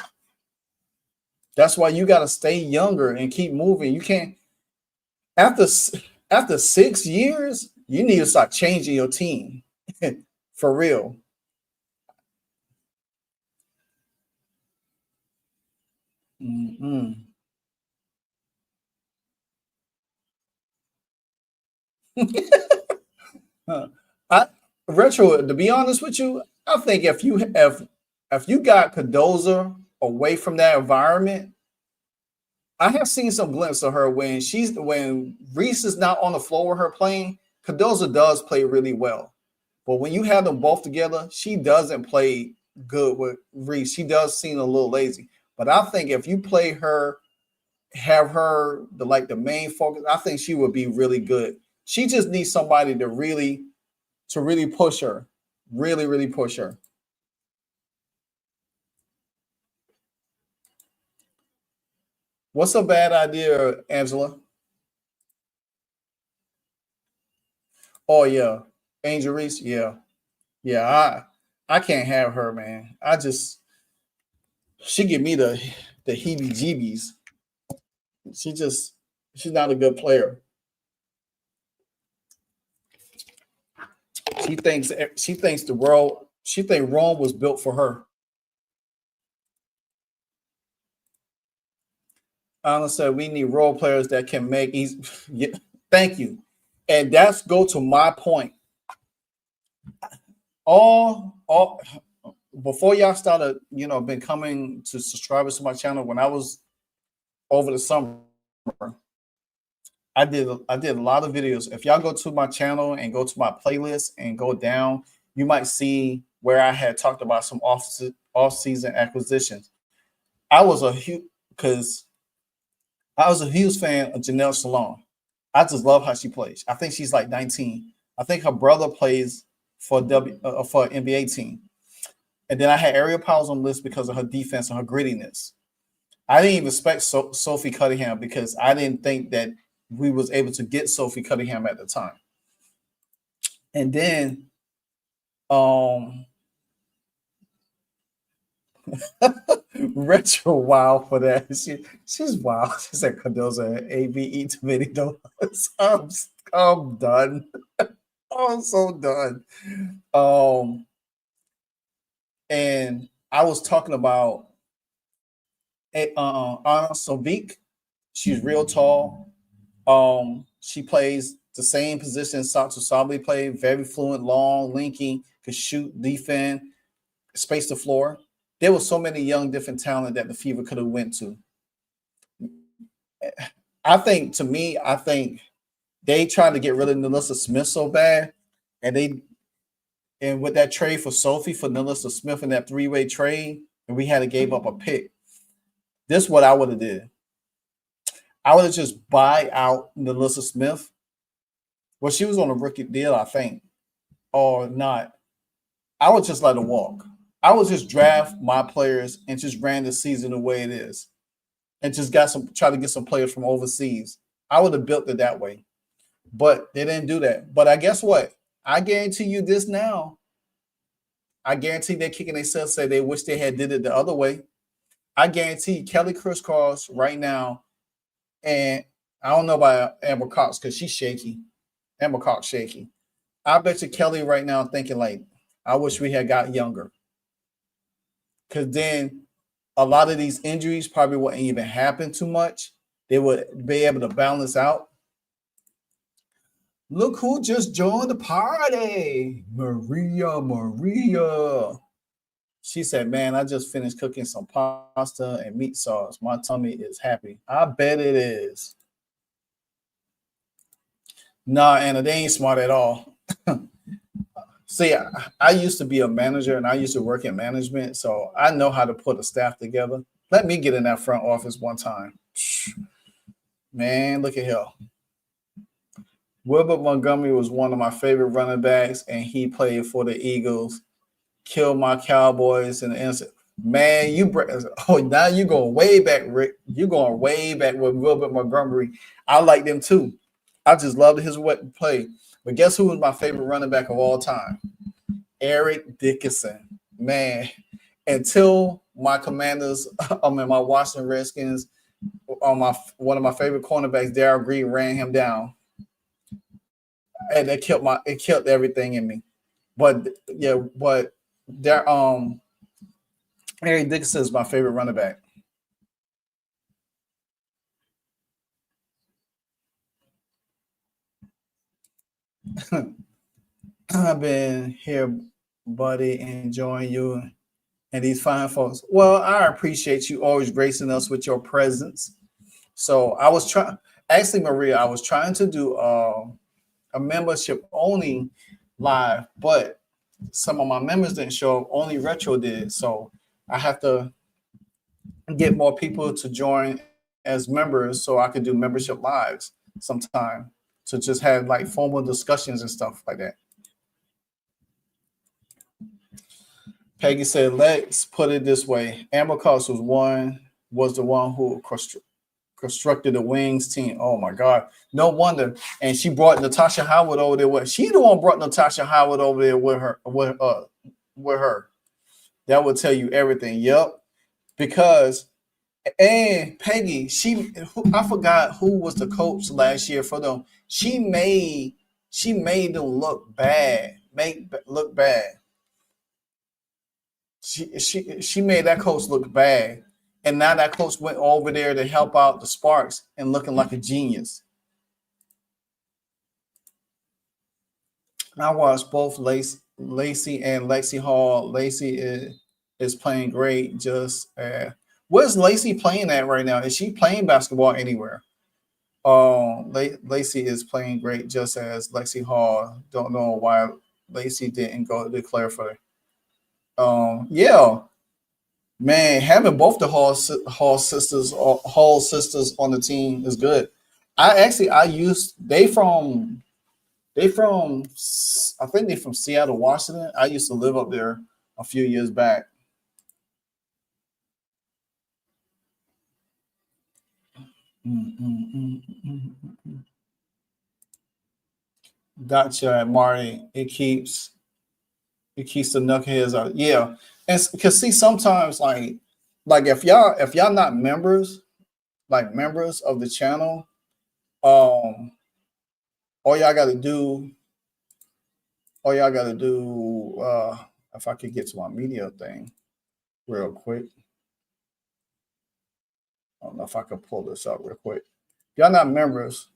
That's why you got to stay younger and keep moving. You can't after 6 years, you need to start changing your team for real. Mm-hmm. I retro. To be honest with you, I think if you got Cadoza away from that environment, I have seen some glimpses of her when Reese is not on the floor with her playing. Cadoza does play really well, but when you have them both together, she doesn't play good with Reese. She does seem a little lazy. But I think if you play her, have her the main focus, I think she would be really good. She just needs somebody to really push her, really push her. What's a bad idea, Angela? Oh yeah, Angel Reese. Yeah. I can't have her, man. She give me the heebie-jeebies. She's not a good player. She thinks the world. She thinks Rome was built for her. Anna said we need role players that can make easy. Yeah, thank you. And that's go to my point. All before y'all started, been coming to subscribers to my channel when I was over the summer. I did a lot of videos. If y'all go to my channel and go to my playlist and go down, you might see where I had talked about some off-season acquisitions. I was a huge fan of Janelle Salon. I just love how she plays. I think she's like 19. I think her brother plays for for an NBA team. And then I had Ariel Powers on the list because of her defense and her grittiness. I didn't even expect Sophie Cunningham because I didn't think that we was able to get Sophie Cunningham at the time. And then Retro wild for that. She's wild. She said Cadoza ABE tomato donuts. I'm done. I'm so done. And I was talking about Anna Sovik. She's real tall. She plays the same position Satu Sabli played. Very fluent, long, linky, could shoot, defend, space the floor. There were so many young, different talent that the Fever could have went to. I think they tried to get rid of Nalissa Smith so bad, and with that trade for Sophie for Nalissa Smith in that three-way trade, and we had to give up a pick. This is what I would have did. I would have just buy out Nalissa Smith. Well, she was on a rookie deal, I think, or not. I would just let her walk. I would just draft my players and just ran the season the way it is, and just try to get some players from overseas. I would have built it that way, but they didn't do that. But I guess what? I guarantee you this now. I guarantee they're kicking themselves, say they wish they had did it the other way. I guarantee Kelly Crisscross right now, and I don't know about Amber Cox because she's shaky. Amber Cox shaky. I bet you Kelly right now thinking like, I wish we had got younger, because then a lot of these injuries probably wouldn't even happen too much. They would be able to balance out. Look who just joined the party. Maria. She said, man, I just finished cooking some pasta and meat sauce. My tummy is happy. I bet it is. Nah, Anna, they ain't smart at all. See, I used to be a manager and I used to work in management, so I know how to put a staff together. Let me get in that front office one time. Man, look at here. Wilbert Montgomery was one of my favorite running backs, and he played for the Eagles. Killed my Cowboys in the instant. Man, now you going way back, Rick. You going way back with Wilbert Montgomery. I like them too. I just loved his play. But guess who was my favorite running back of all time? Eric Dickerson. Man, until my Commanders, my Washington Redskins, one of my favorite cornerbacks, Darryl Green, ran him down, and it killed everything in me. But there, Eric Dickerson is my favorite running back. I've been here, buddy, enjoying you and these fine folks. Well, I appreciate you always gracing us with your presence. So I was trying, actually, Maria, I was trying to do a membership only live, but some of my members didn't show up. Only Retro did. So I have to get more people to join as members so I could do membership lives sometime to just have like formal discussions and stuff like that. Peggy said, let's put it this way. Amber Cost was the one who constructed the Wings team. Oh my God. No wonder. And she brought Natasha Howard over there with she the one brought Natasha Howard over there with her. That would tell you everything. Yep. Because and Peggy, I forgot who was the coach last year for them. She made them look bad. Look bad. She made that coach look bad. And now that coach went over there to help out the Sparks and looking like a genius. I watched both Lacey and Lexi Hall. Lacey is playing great. Where's Lacey playing at right now? Is she playing basketball anywhere? Lacey is playing great, just as Lexi Hall. Don't know why Lacey didn't go declare for her. Yeah. Man, having both the Hall sisters on the team is good. They from I think they're from Seattle, Washington. I used to live up there a few years back. Gotcha, Marty. It keeps the knuckleheads out. Yeah, and because see sometimes like if y'all not members, like members of the channel, all y'all got to do. If I could get to my media thing real quick. I don't know if I could pull this up real quick. If y'all not members,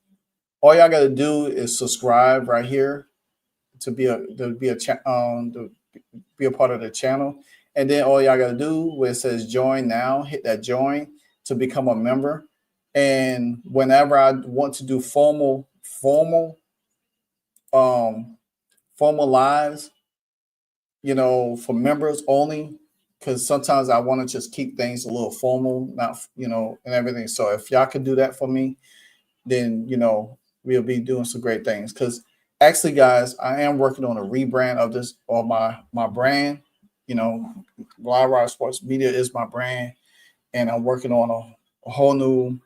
all y'all got to do is subscribe right here to be a part of the channel, and then all y'all got to do where it says join now, hit that join to become a member. And whenever I want to do formal lives, for members only, because sometimes I want to just keep things a little formal, not and everything. So if y'all can do that for me, then we'll be doing some great things. Because actually, guys, I am working on a rebrand of this or my brand. Live Rod Sports Media is my brand, and I'm working on a whole new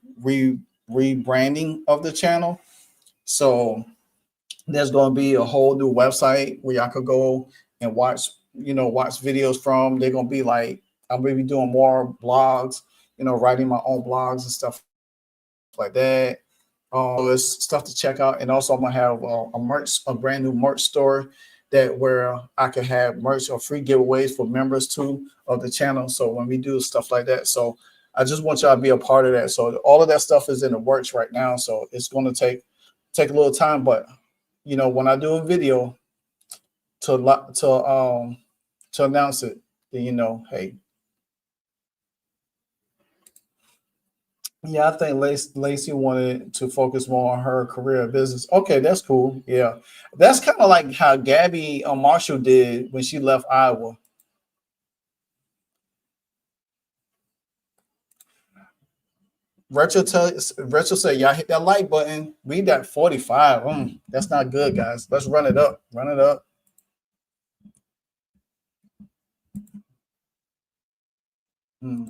rebranding of the channel. So there's going to be a whole new website where y'all could go and watch videos from. They're going to be like, I'm going to be doing more blogs, writing my own blogs and stuff like that. There's stuff to check out. And also I'm going to have a brand new merch store that where I can have merch or free giveaways for members too of the channel. So when we do stuff like that, so I just want y'all to be a part of that. So all of that stuff is in the works right now. So it's going to take a little time, but you know, when I do a video to announce it, then you know, hey, yeah, I think Lacey wanted to focus more on her career and business. Okay, that's cool. Yeah, that's kind of like how Gabby Marshall did when she left Iowa. Retro said, y'all hit that like button. We got 45. That's not good, guys. Let's run it up. Run it up. Hmm.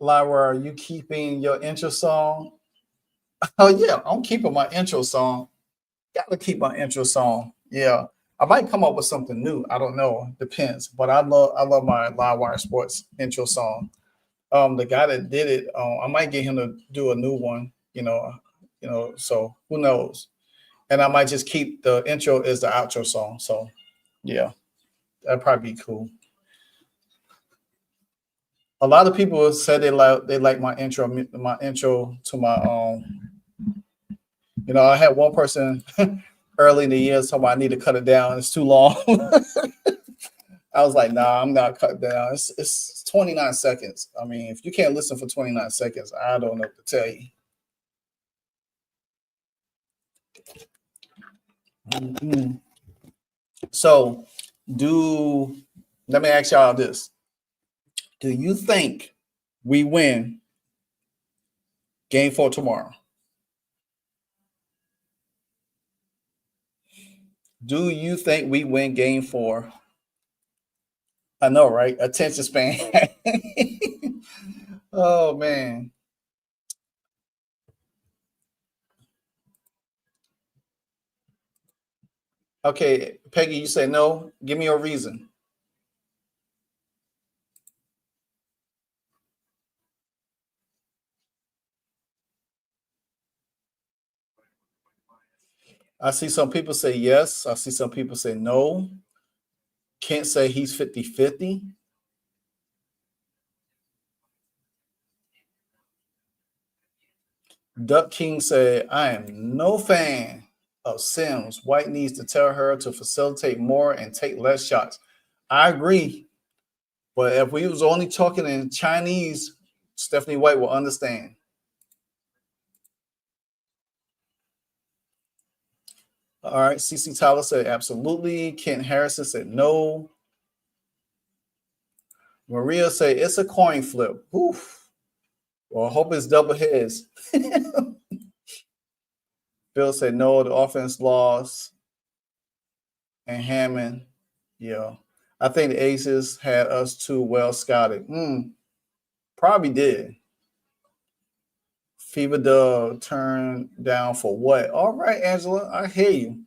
Lyra, are you keeping your intro song? Oh yeah, I'm keeping my intro song. Gotta keep my intro song. Yeah. I might come up with something new. I don't know. Depends. But I love my Livewire Sports intro song. The guy that did it, I might get him to do a new one, so who knows? And I might just keep the intro as the outro song. So yeah, that'd probably be cool. A lot of people said they like my intro to my I had one person early in the year talking about I need to cut it down. It's too long. I was like, nah, I'm not cutting down. It's 29 seconds. I mean, if you can't listen for 29 seconds, I don't know what to tell you. Mm-hmm. So, let me ask y'all this. Do you think we win game 4 tomorrow? Do you think we win game 4? I know, right? Attention span. Oh man. Okay, Peggy, you say no. Give me a reason. I see some people say yes. I see some people say no. Can't say he's 50-50. Duck King said, I am no fan of Sims. White needs to tell her to facilitate more and take less shots. I agree. But if we was only talking in Chinese, Stephanie White will understand. All right. CC Tyler said absolutely. Kent Harrison said no. Maria said it's a coin flip. Oof. Well, I hope it's double heads. Bill said no. The offense lost. And Hammond, yeah. I think the Aces had us too well scouted. Probably did. Fever Dub turned down for what? All right, Angela, I hear you.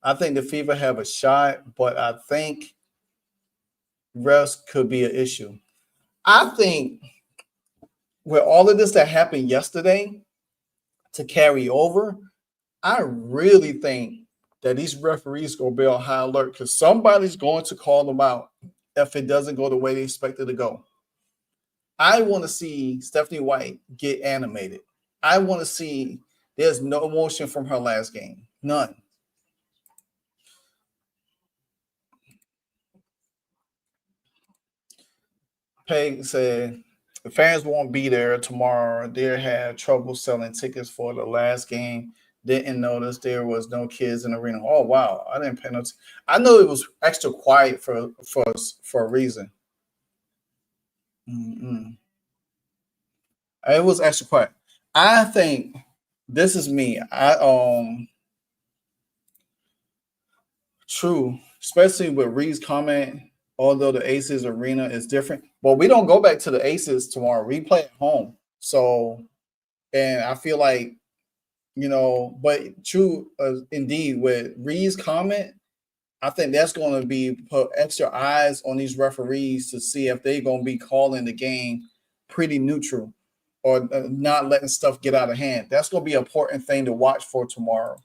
I think the Fever have a shot, but I think rest could be an issue. I think with all of this that happened yesterday to carry over, I really think that these referees going to be on high alert because somebody's going to call them out if it doesn't go the way they expect it to go. I want to see Stephanie White get animated. I want to see there's no emotion from her last game. None. Peg said the fans won't be there tomorrow. They had trouble selling tickets for the last game. Didn't notice there was no kids in the arena. Oh wow, I didn't pay no. I know it was extra quiet for a reason. Mm-mm. It was extra quiet. I think this is me. True, especially with Reed's comment. Although the Aces arena is different, but we don't go back to the Aces tomorrow. We play at home, so and I feel like but true, indeed, with Reed's comment, I think that's going to be put extra eyes on these referees to see if they're going to be calling the game pretty neutral. or not letting stuff get out of hand. That's going to be an important thing to watch for tomorrow.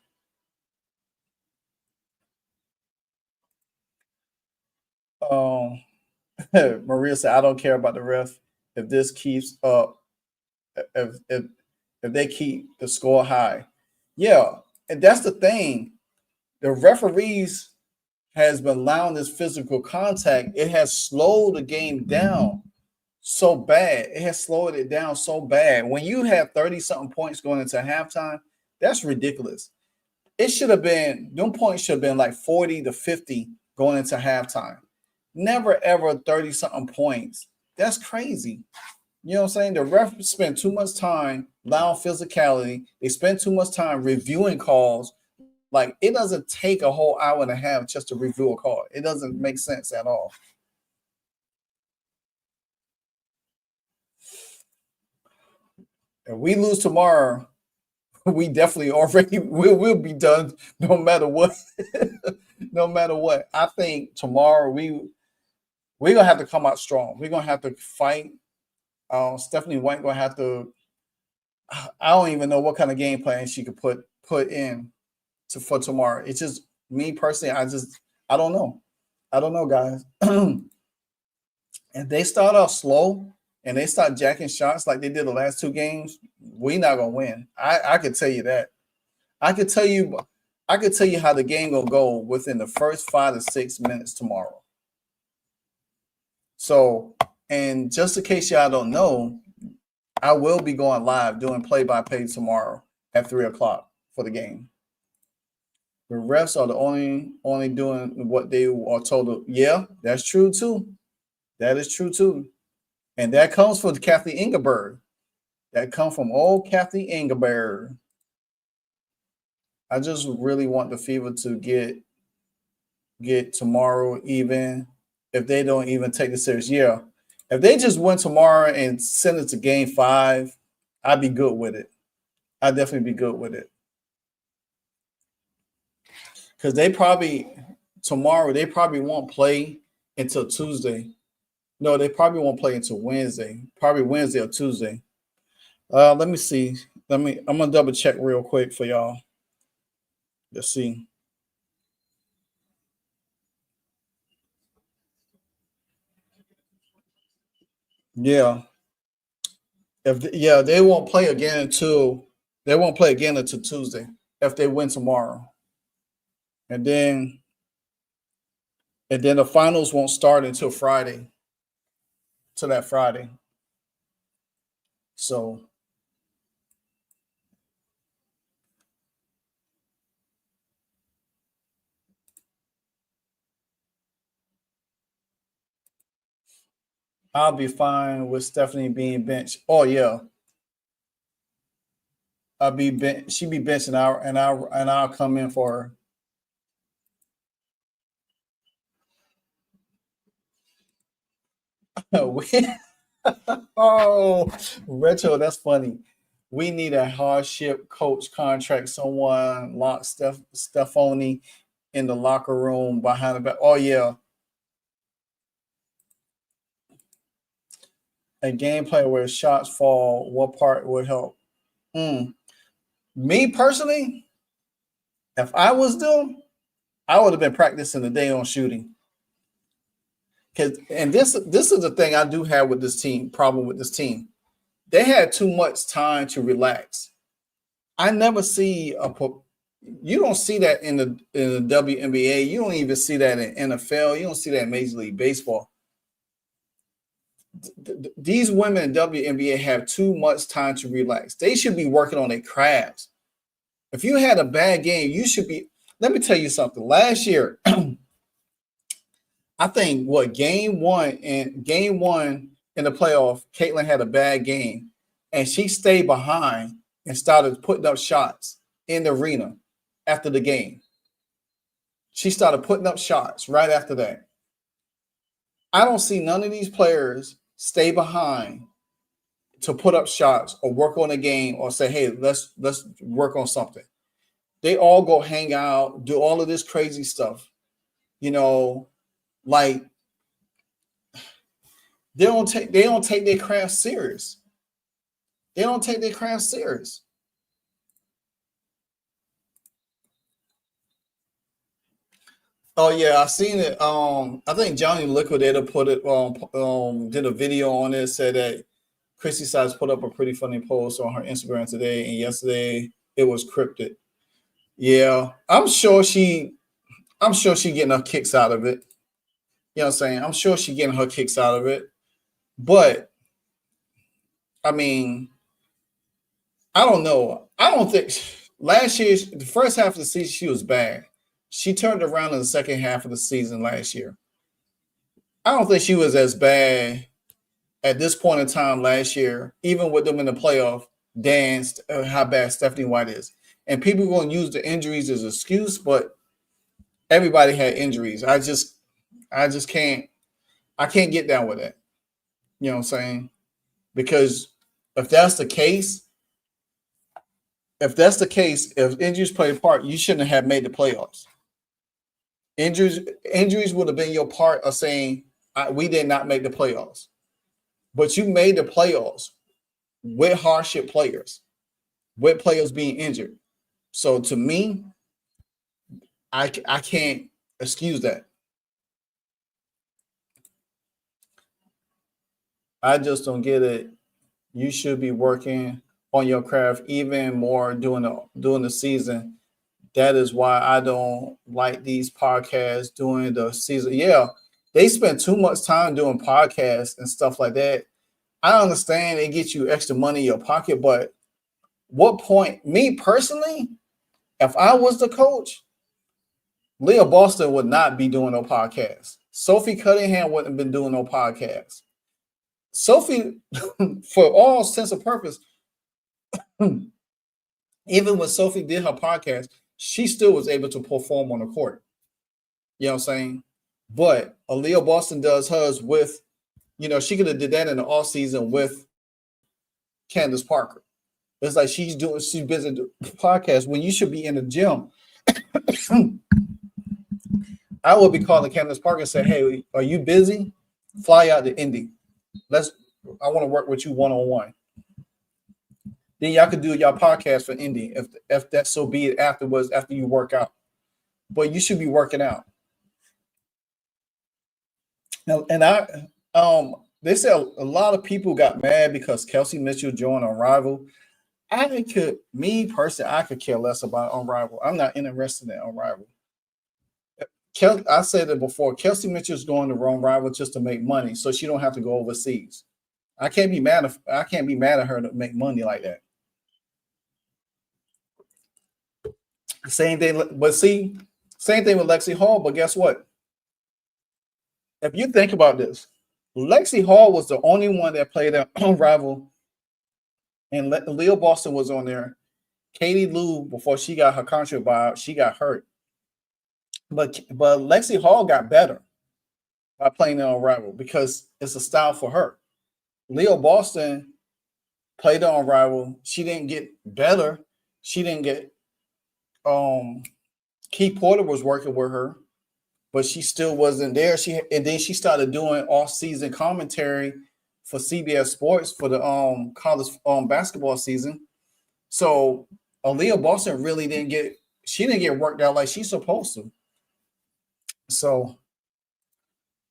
Maria said, "I don't care about the ref if this keeps up. If they keep the score high, yeah, and that's the thing. The referees has been allowing this physical contact. It has slowed the game down so bad. It has slowed it down so bad. When you have 30-something points going into halftime, that's ridiculous. It should have been, them points should have been like 40 to 50 going into halftime. Never ever 30-something points. That's crazy. You know what I'm saying? The ref spend too much time allowing physicality. They spend too much time reviewing calls. Like, it doesn't take a whole hour and a half just to review a call. It doesn't make sense at all. If we lose tomorrow, we definitely already will be done no matter what. No matter what. I think tomorrow we're gonna have to come out strong. We're gonna have to fight. Stephanie White gonna have to. I don't even know what kind of game plan she could put in for tomorrow. It's just me personally. I don't know. I don't know, guys. If they start off slow and they start jacking shots like they did the last two games, we're not gonna win. I could tell you that. I could tell you how the game will go within the first 5 to 6 minutes tomorrow. So, and just in case y'all don't know, I will be going live doing play-by-play tomorrow at 3:00 for the game. The refs are the only doing what they are told to. Yeah, that's true too. That is true too. And that comes from Kathy Ingeberg. That comes from old Kathy Ingeberg. I just really want the Fever to get tomorrow, even if they don't even take the series. Yeah. If they just win tomorrow and send it to game 5, I'd be good with it. I'd definitely be good with it. Because tomorrow they probably won't play until Tuesday. No, they probably won't play until Wednesday. Probably Wednesday or Tuesday. Let me see. I'm gonna double check real quick for y'all. Let's see. Yeah. They won't play again until Tuesday if they win tomorrow. And then the finals won't start until Friday. Till that Friday. So I'll be fine with Stephanie being benched. Oh yeah. I'll be bench. She be benched and I'll come in for her. Oh, Retro, that's funny. We need a hardship coach contract. Someone lock Stephanie in the locker room behind the back. Oh yeah. A gameplay where shots fall. What part would help? Me personally, if I was them, I would have been practicing the day on shooting. And this is the thing I do have with this team. Problem with this team, they had too much time to relax. I never see you don't see that in the WNBA. You don't even see that in NFL. You don't see that in Major League Baseball. These women in WNBA have too much time to relax. They should be working on their crafts. If you had a bad game, you should be. Let me tell you something. Last year, I think game one in the playoff, Caitlin had a bad game, and she stayed behind and started putting up shots in the arena after the game. She started putting up shots right after that. I don't see none of these players stay behind to put up shots or work on a game or say, hey, let's work on something. They all go hang out, do all of this crazy stuff. You know, like they don't take their craft serious. They don't take their craft serious. Oh yeah, I seen it. I think Johnny Liquidator put it did a video on it, said that Chrissy Sides put up a pretty funny post on her Instagram today, and yesterday it was cryptic. Yeah, I'm sure she getting her kicks out of it. You know what I'm saying? I'm sure she getting her kicks out of it. But I mean, I don't know. I don't think last year, the first half of the season, she was bad. She turned around in the second half of the season last year. I don't think she was as bad at this point in time last year, even with them in the playoff, danced how bad Stephanie White is. And people are going to use the injuries as an excuse, but everybody had injuries. I just can't get down with that. You know what I'm saying? Because if that's the case, if injuries play a part, you shouldn't have made the playoffs. Injuries would have been your part of saying we did not make the playoffs, but you made the playoffs with hardship players, with players being injured. So to me, I can't excuse that. I just don't get it. You should be working on your craft even more during the season. That is why I don't like these podcasts during the season. Yeah, they spend too much time doing podcasts and stuff like that. I understand it gets you extra money in your pocket, but what point? Me personally, if I was the coach, Leah Boston would not be doing no podcast. Sophie Cunningham wouldn't have been doing no podcast. Sophie, for all sense of purpose, even when Sophie did her podcast, she still was able to perform on the court. You know what I'm saying? But Aaliyah Boston does hers with, she could have did that in the off season with Candace Parker. It's like she's busy doing podcast when you should be in the gym. I would be calling Candace Parker and say, "Hey, are you busy? Fly out to Indy. I want to work with you one-on-one. Then y'all could do y'all podcast for Indy if that's so be it afterwards after you work out. But you should be working out." Now, and they said a lot of people got mad because Kelsey Mitchell joined Unrivaled. I could care less about Unrivaled. I'm not interested in Unrivaled. I said it before. Kelsey Mitchell's going to Unrivaled just to make money, so she don't have to go overseas. I can't be mad at her to make money like that. Same thing with Lexi Hall. But guess what? If you think about this, Lexi Hall was the only one that played at Unrivaled, and Leo Boston was on there. Katie Lou, before she got her contract buyout, she got hurt. But Lexi Hall got better by playing on Unrivaled because it's a style for her. Leo Boston played on Unrivaled. She didn't get better. She didn't get Keith Porter was working with her, but she still wasn't there. And then she started doing off-season commentary for CBS Sports for the college basketball season. So Aaliyah Boston really didn't get worked out like she's supposed to. So,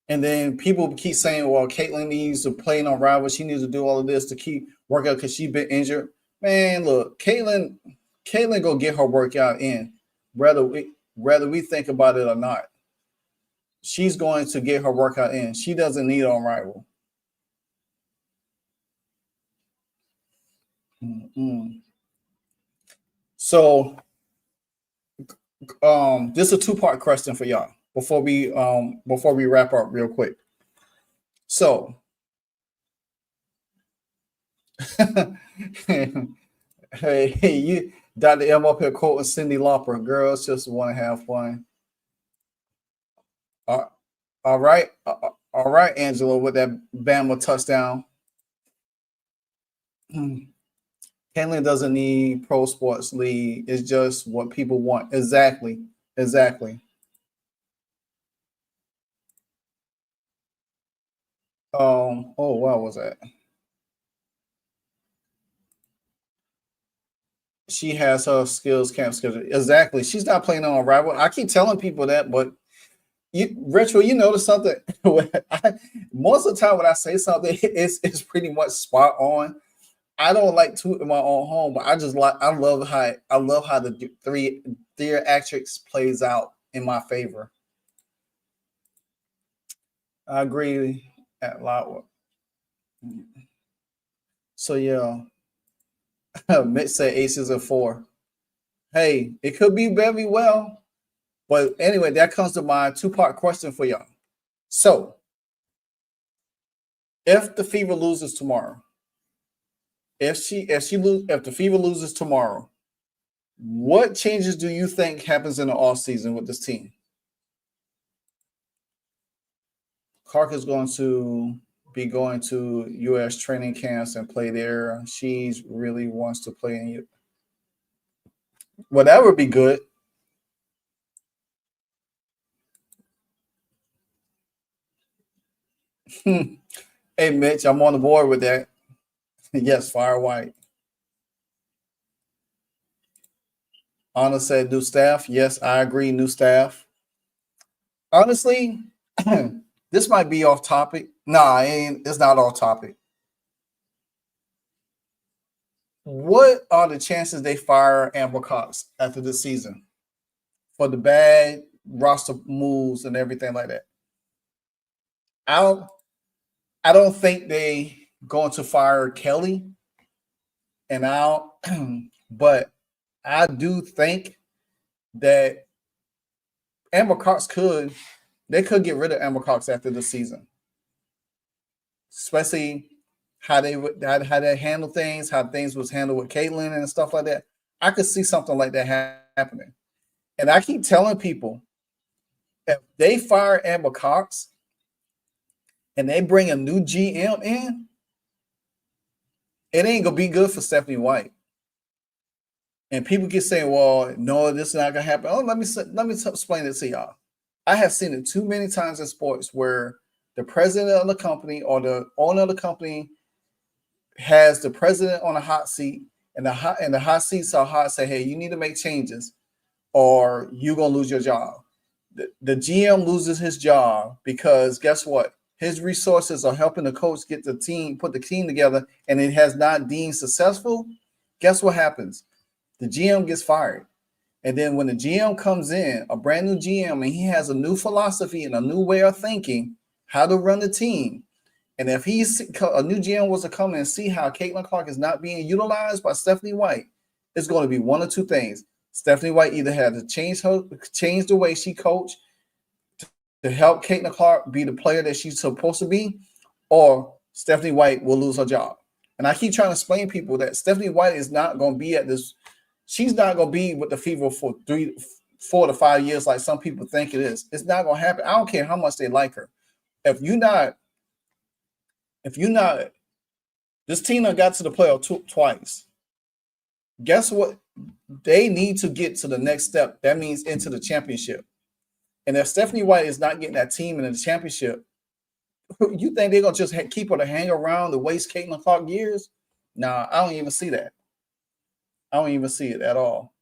and then people keep saying, well, Caitlin needs to play on Rival. She needs to do all of this to keep working out because she's been injured. Man, look, Caitlin go get her workout in, whether we think about it or not. She's going to get her workout in. She doesn't need on Rival. Mm-mm. So, this is a two-part question for y'all before we wrap up real quick. So, hey, you Dr. M up here quoting Cyndi Lauper. Girls just want to have fun. All right, Angela, with that Bama touchdown. Caitlin doesn't need pro sports league. It's just what people want. Exactly. What was that? She has her skills camp schedule. Exactly. She's not playing on Rival. I keep telling people that, but Retro, you notice something? Most of the time when I say something, it's pretty much spot on. I don't like tooting my own home, but I love how the theatrics plays out in my favor. I agree at lot. So yeah, Mitch said aces are 4. Hey, it could be very well, but anyway, that comes to my 2-part question for y'all. So, if the Fever loses tomorrow, if the Fever loses tomorrow, what changes do you think happens in the off season with this team? Clark is going to be going to U.S. training camps and play there. She really wants to play in you. Well, that would be good. Hey, Mitch, I'm on the board with that. Yes, fire White. Anna said new staff. Yes, I agree, new staff. Honestly, this might be off topic. Nah, it's not off topic. What are the chances they fire Amber Cox after this season for the bad roster moves and everything like that? I don't think they going to fire Kelly and Al, but I do think that Amber Cox could get rid of Amber Cox after the season, especially how they handle things, how things was handled with Caitlyn and stuff like that. I could see something like that happening. And I keep telling people, if they fire Amber Cox and they bring a new GM in, it ain't gonna be good for Stephanie White. And people keep saying, "Well, no, this is not gonna happen." Oh, let me explain it to y'all. I have seen it too many times in sports where the president of the company or the owner of the company has the president on a hot seat, and the hot seats are hot. Say, "Hey, you need to make changes, or you're gonna lose your job." The GM loses his job because guess what? His resources are helping the coach put the team together, and it has not deemed successful. Guess what happens? The GM gets fired. And then when the GM comes in, a brand new GM, and he has a new philosophy and a new way of thinking, how to run the team. And if a new GM was to come in and see how Caitlin Clark is not being utilized by Stephanie White, it's going to be one of two things. Stephanie White either had to change the way she coached to help Caitlin Clark be the player that she's supposed to be, or Stephanie White will lose her job. And I keep trying to explain to people that Stephanie White is not going to be at this. She's not going to be with the Fever for 4 to 5 years like some people think it is. It's not going to happen. I don't care how much they like her. If you're not, this team got to the playoff twice. Guess what? They need to get to the next step. That means into the championship. And if Stephanie White is not getting that team in the championship, you think they're going to just keep her to hang around to waste Caitlin Clark years? Nah, I don't even see that. I don't even see it at all.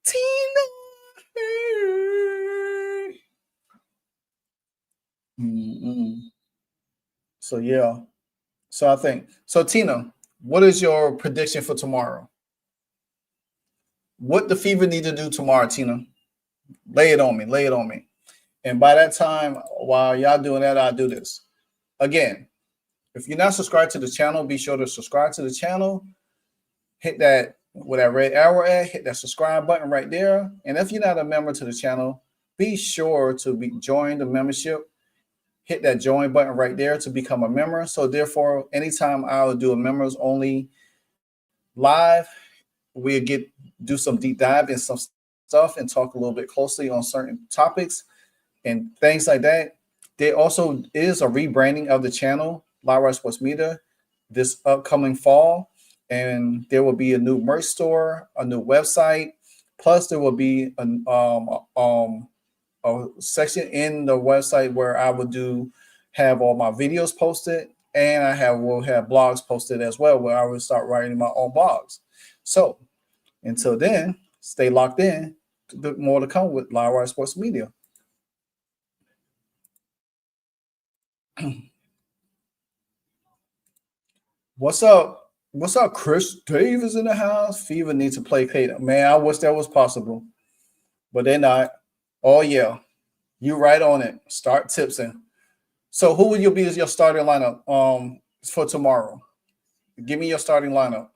Tina. So, yeah. So, Tina, what is your prediction for tomorrow? What the Fever need to do tomorrow, Tina? Lay it on me. And by that time, while y'all doing that, I'll do this. Again, if you're not subscribed to the channel, be sure to subscribe to the channel. Hit that with that red arrow at, hit that subscribe button right there. And if you're not a member to the channel, be sure to join the membership. Hit that join button right there to become a member. So therefore, anytime I'll do a members only live, we'll do some deep dive in some stuff and talk a little bit closely on certain topics and things like that. There also is a rebranding of the channel, Lyra Sports Media, this upcoming fall. And there will be a new merch store, a new website. Plus, there will be a section in the website where I would have all my videos posted. and will have blogs posted as well, where I will start writing my own blogs. So until then, stay locked in. More to come with Live Wire Sports Media. What's up? What's up, Chris Davis in the house? Fever needs to play Kate. Man, I wish that was possible, but they're not. Oh yeah, you right on it. Start tipsing. So who will you be as your starting lineup for tomorrow? Give me your starting lineup.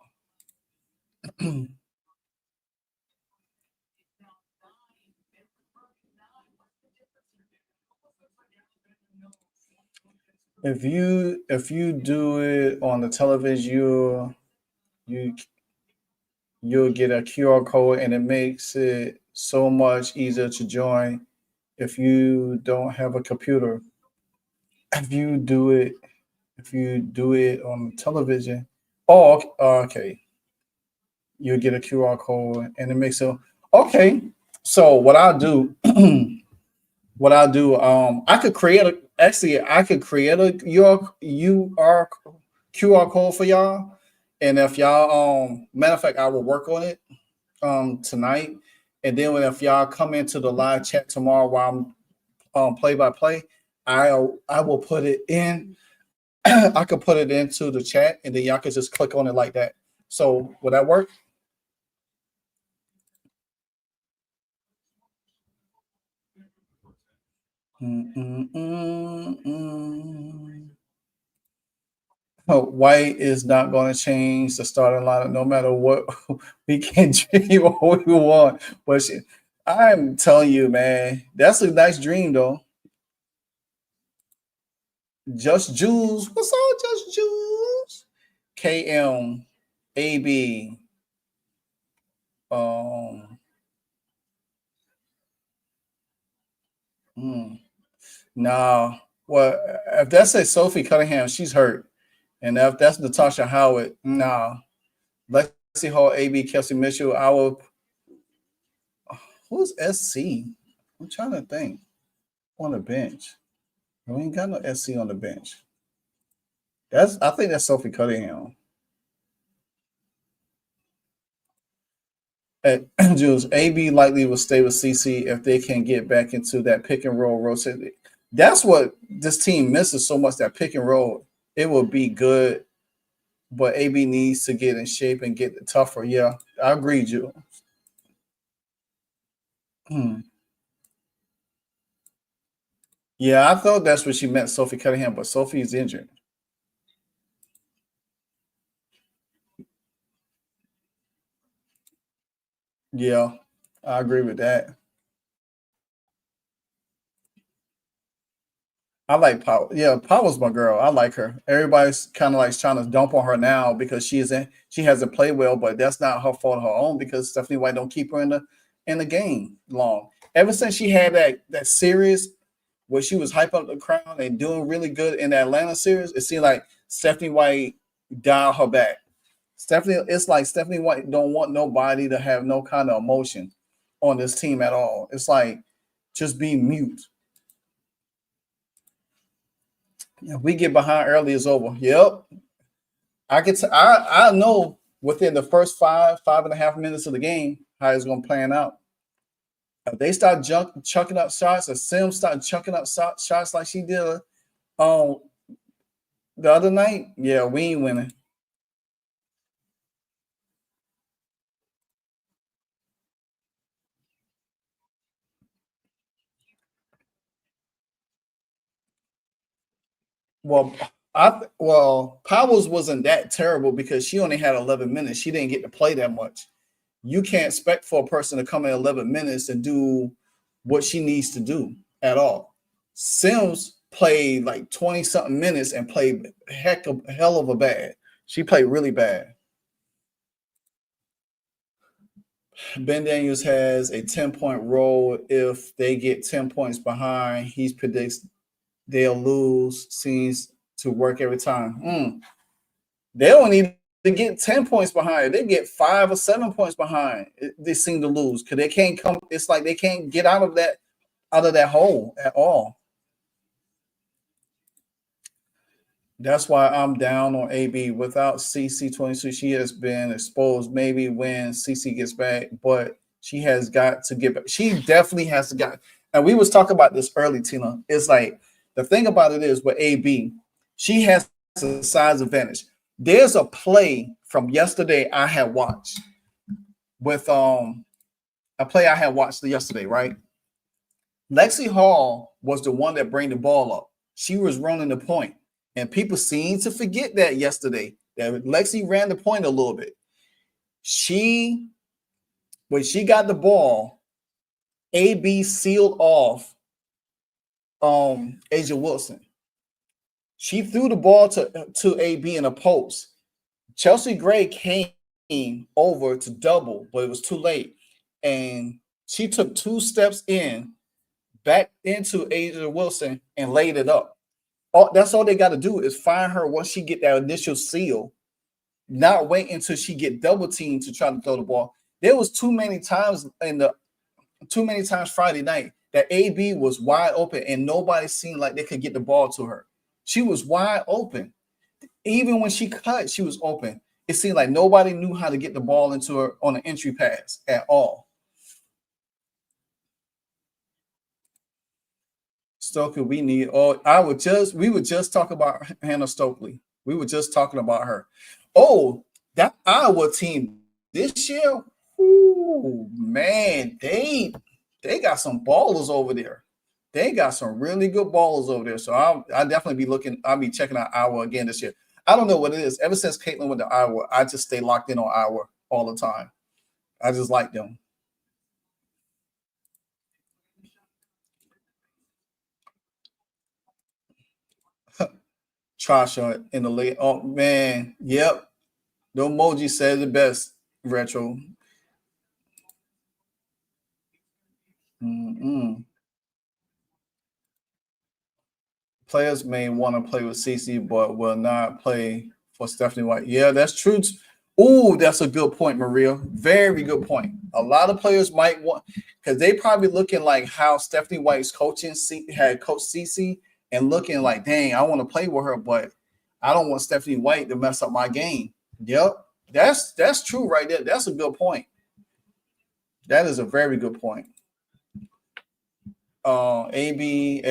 If you do it on the television, you you'll get a QR code, and it makes it so much easier to join if you don't have a computer. If you do it, if you do it on television, okay, you'll get a QR code, and it makes it okay. So what I'll do, I could create a QR code for y'all, and if y'all matter of fact, I will work on it tonight, and then if y'all come into the live chat tomorrow while I'm play by play, I will put it in. I could put it into the chat, and then y'all could just click on it like that. So will that work? White is not going to change the starting lineup no matter what. We can dream what we want. But I'm telling you, man, that's a nice dream, though. Just Jules. What's up, Just Jules? KM, AB. Nah. Well, if that's a Sophie Cunningham, she's hurt. And if that's Natasha Howard, nah. Lexi Hall, AB, Kelsey Mitchell, I will. Who's SC? I'm trying to think. On the bench. We ain't got no SC on the bench. I think that's Sophie Cunningham. Jules, AB likely will stay with CC if they can get back into that pick and roll rotate. That's what this team misses so much, that pick and roll. It will be good, but AB needs to get in shape and get tougher. Yeah, I agree, Jules. Yeah, I thought that's what she meant, Sophie Cunningham, but Sophie's injured. Yeah, I agree with that. I like Power. Yeah, Power's my girl. I like her. Everybody's kind of like trying to dump on her now because she hasn't played well, but that's not her fault, her own, because Stephanie White don't keep her in the game long. Ever since she had that series where she was hyping up the crowd and doing really good in the Atlanta series, it seemed like Stephanie White dialed her back. It's like Stephanie White don't want nobody to have no kind of emotion on this team at all. It's like just be mute. If we get behind early, it's over. Yep. I know within the first 5.5 minutes of the game how it's gonna plan out. If they start chucking up shots, or Sims start chucking up shots like she did the other night, yeah, we ain't winning. Powers wasn't that terrible because she only had 11 minutes. She didn't get to play that much. You can't expect for a person to come in 11 minutes and do what she needs to do at all. Sims played like 20 something minutes and played hell of a bad. She played really bad. Ben Daniels has a 10-point role. If they get 10 points behind, he predicts they'll lose. Seems to work every time. They don't need to get 10 points behind. They get 5 or 7 points behind. They seem to lose because they can't come. It's like they can't get out of that hole at all. That's why I'm down on AB. Without CC22, she has been exposed. Maybe when CC gets back, but she has got to get back. She definitely has to get. And we was talking about this early, Tina. It's like the thing about it is with AB, she has a size advantage. There's a play from yesterday I had watched with a play I had watched yesterday, right? Lexi Hall was the one that bring the ball up. She was running the point. And people seem to forget that yesterday, that Lexi ran the point a little bit. When she got the ball, AB sealed off Asia Wilson. She threw the ball to AB in a post. Chelsea Gray came over to double, but it was too late. And she took 2 steps back into Asia Wilson and laid it up. That's all they got to do is find her once she get that initial seal, not wait until she get double teamed to try to throw the ball. There was too many times Friday night that AB was wide open and nobody seemed like they could get the ball to her. She was wide open. Even when she cut, she was open. It seemed like nobody knew how to get the ball into her on an entry pass at all. Stokely, we need. Oh, we would just talk about Hannah Stokely. We were just talking about her. Oh, that Iowa team this year. Ooh, man, they got some ballers over there. They got some really good ballers over there. So I'll definitely be looking. I'll be checking out Iowa again this year. I don't know what it is. Ever since Caitlin went to Iowa, I just stay locked in on Iowa all the time. I just like them. Trasha in the late. Oh man, yep. The emoji said the best. Retro. Mm-mm. Players may want to play with CC, but will not play for Stephanie White. Yeah, that's true. Ooh, that's a good point, Maria. Very good point. A lot of players might want because they probably looking like how Stephanie White's coaching had coached CC and looking like, dang, I want to play with her, but I don't want Stephanie White to mess up my game. Yep, that's true right there. That's a good point. That is a very good point. AB,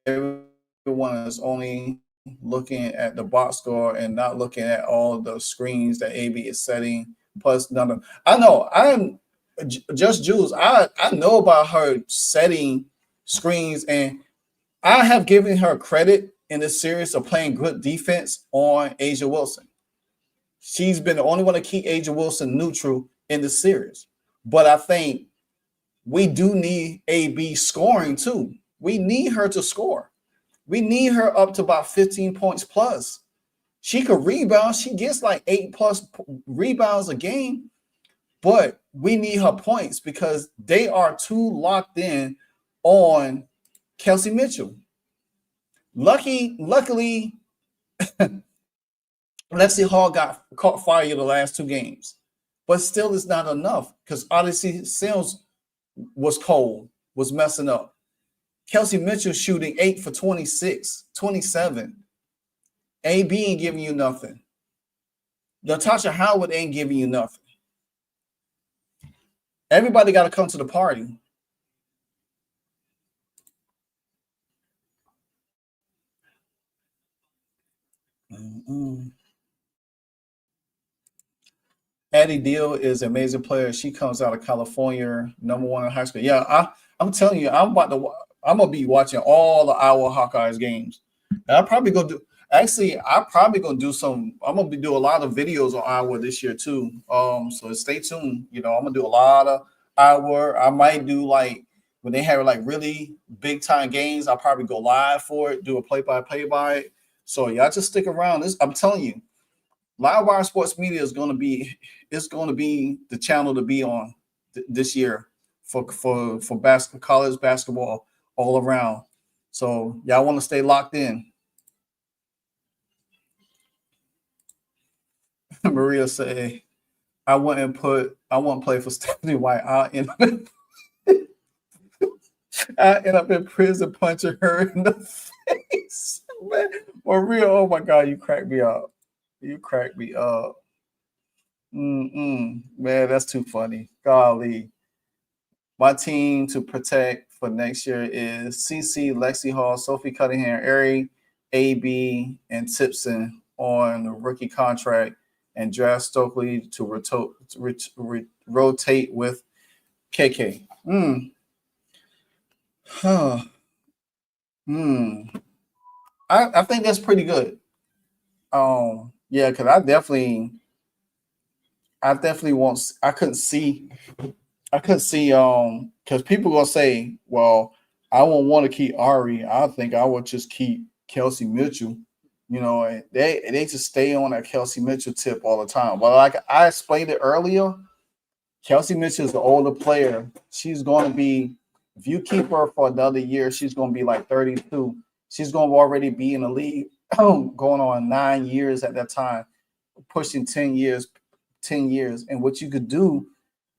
everyone is only looking at the box score and not looking at all the screens that AB is setting. Plus, none of I know I'm just Jules. I know about her setting screens, and I have given her credit in this series of playing good defense on Asia Wilson. She's been the only one to keep Asia Wilson neutral in the series. But I think we do need AB scoring too. We need her to score. We need her up to about 15 points plus. She could rebound. She gets like 8+ rebounds a game, but we need her points because they are too locked in on Kelsey Mitchell. Luckily, Lexi Hall got caught fire the last 2 games, but still it's not enough because Odyssey Sims was cold, was messing up. Kelsey Mitchell shooting 8 for 26, 27. AB ain't giving you nothing. Natasha Howard ain't giving you nothing. Everybody got to come to the party. Addie Deal is an amazing player. She comes out of California, #1 in high school. Yeah, I'm telling you, I'm gonna be watching all the Iowa Hawkeyes games. And I'll probably go do. Actually, I'm probably gonna do some. I'm gonna do a lot of videos on Iowa this year too. So stay tuned. You know, I'm gonna do a lot of Iowa. I might do like when they have like really big time games. I'll probably go live for it, do a play by it. So y'all just stick around. I'm telling you, Livewire Sports Media is going to be the channel to be on this year for college basketball all around. So y'all want to stay locked in. Maria say, I wouldn't play for Stephanie White. I end up in prison punching her in the face. Man, For real, oh my God, you crack me up. You crack me up. Man, that's too funny. Golly. My team to protect for next year is CC, Lexi Hall, Sophie Cunningham, Ari, AB, and Tipson on the rookie contract, and draft Stokely to rotate with KK. Huh. I think that's pretty good. Yeah, because I definitely want. I couldn't see because people gonna say, well, I won't want to keep Ari. I think I would just keep Kelsey Mitchell. You know, and they just stay on that Kelsey Mitchell tip all the time. But like I explained it earlier, Kelsey Mitchell is the older player. She's going to be, if you keep her for another year, she's going to be like 32. She's going to already be in the league going on 9 years at that time, pushing 10 years. And what you could do,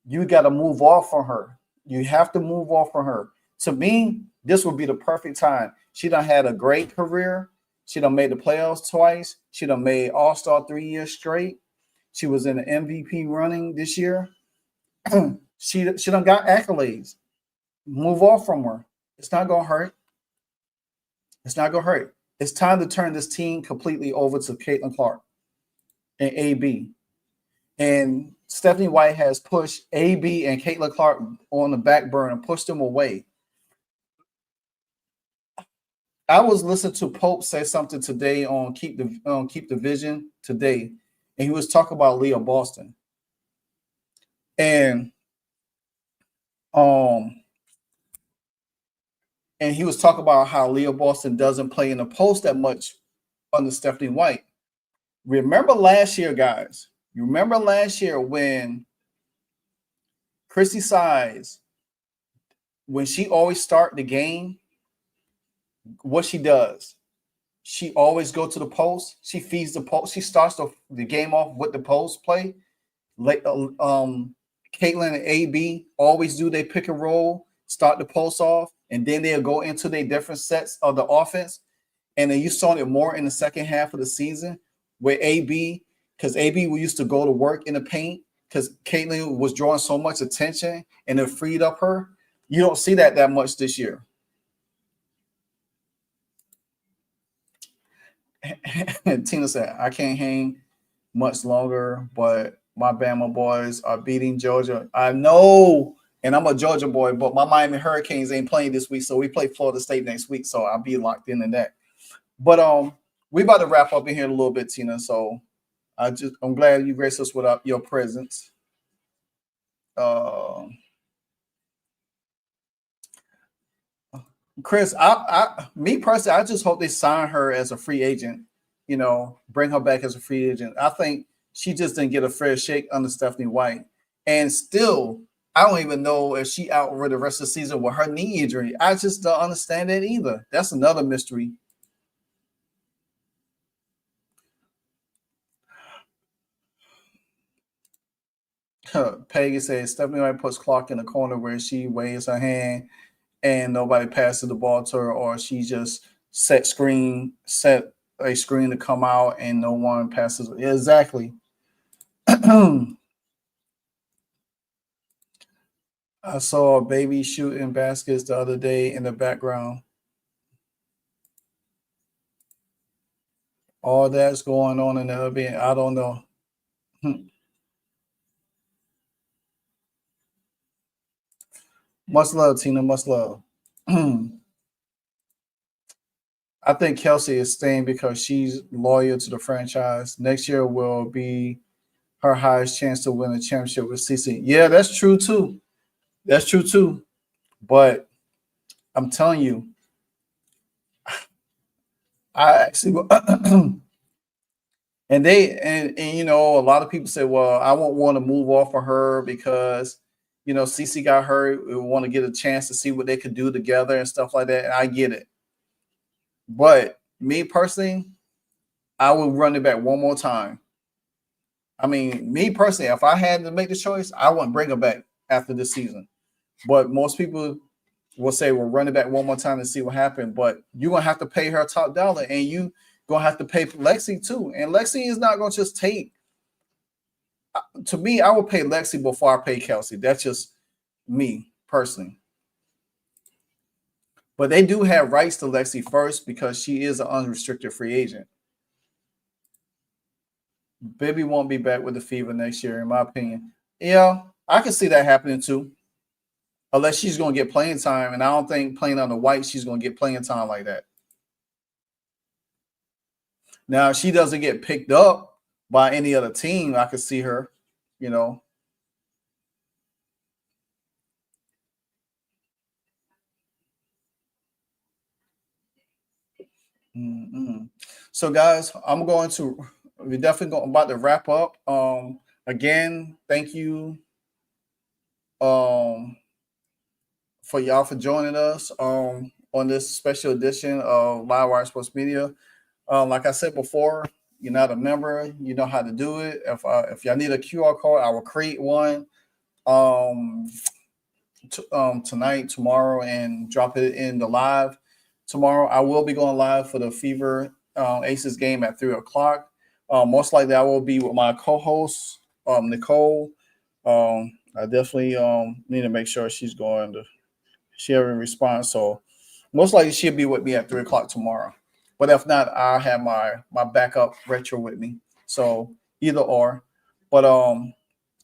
you got to move off from her. You have to move off from her. To me, this would be the perfect time. She done had a great career. She done made the playoffs twice. She done made All-Star 3 years straight. She was in the MVP running this year. she done got accolades. Move off from her. It's not gonna hurt. It's not gonna hurt. It's time to turn this team completely over to Caitlin Clark and AB. And Stephanie White has pushed AB and Caitlin Clark on the back burner, pushed them away. I was listening to Pope say something today on Keep the Vision today, and he was talking about Leah Boston. And he was talking about how Leah Boston doesn't play in the post that much under Stephanie White. Remember last year, guys? You remember last year when Chrissy Size, when she always start the game, what she does, she always go to the post. She feeds the post. She starts the game off with the post play. Like Caitlin and AB always do. They pick and roll, start the post off, and then they'll go into their different sets of the offense. And then you saw it more in the second half of the season where AB, because AB used to go to work in the paint because Caitlin was drawing so much attention and it freed up her. You don't see that much this year. And Tina said, I can't hang much longer, but my Bama boys are beating Georgia. I know, and I'm a Georgia boy, but my Miami Hurricanes ain't playing this week, so we play Florida State next week, so I'll be locked in that. But we about to wrap up in here a little bit, Tina. So I'm glad you graced us with your presence. Chris, me personally, I just hope they sign her as a free agent. You know, bring her back as a free agent. I think she just didn't get a fair shake under Stephanie White, and still, I don't even know if she out for the rest of the season with her knee injury. I just don't understand that either. That's another mystery. Peggy says Stephanie White puts Clark in the corner where she waves her hand and nobody passes the ball to her, or she just set a screen to come out and no one passes. Exactly. I saw a baby shooting baskets the other day in the background. All that's going on in the other. I don't know. Much love, Tina. Much love. I think Kelsey is staying because she's loyal to the franchise. Next year will be her highest chance to win a championship with CC. Yeah, that's true too. That's true too. But I'm telling you, I actually and you know, a lot of people say, well, I won't want to move off of her because you know CC got hurt. We want to get a chance to see what they could do together and stuff like that. And I get it. But me personally, I would run it back one more time. I mean, me personally, if I had to make the choice, I wouldn't bring her back after this season. But most people will say, "Well, run it back one more time and see what happened." But you're gonna have to pay her top dollar, and gonna have to pay Lexi too. And Lexi is not gonna just take. To me, I would pay Lexi before I pay Kelsey. That's just me personally. But they do have rights to Lexi first because she is an unrestricted free agent. Baby won't be back with the Fever next year, in my opinion. Yeah, I can see that happening too. Unless she's going to get playing time. And I don't think playing on the White, she's going to get playing time like that. Now, if she doesn't get picked up by any other team, I could see her, you know. So, guys, we're definitely about to wrap up. Again, thank you for y'all for joining us on this special edition of Livewire Sports Media. Like I said before, you're not a member, you know how to do it. If y'all need a QR code, I will create one tonight, tomorrow, and drop it in the live tomorrow. I will be going live for the Fever Aces game at 3:00. Most likely I will be with my co-host, Nicole. I definitely need to make sure she's going to share a response. So most likely she'll be with me at 3:00 tomorrow. But if not, I'll have my backup retro with me. So either or. But y'all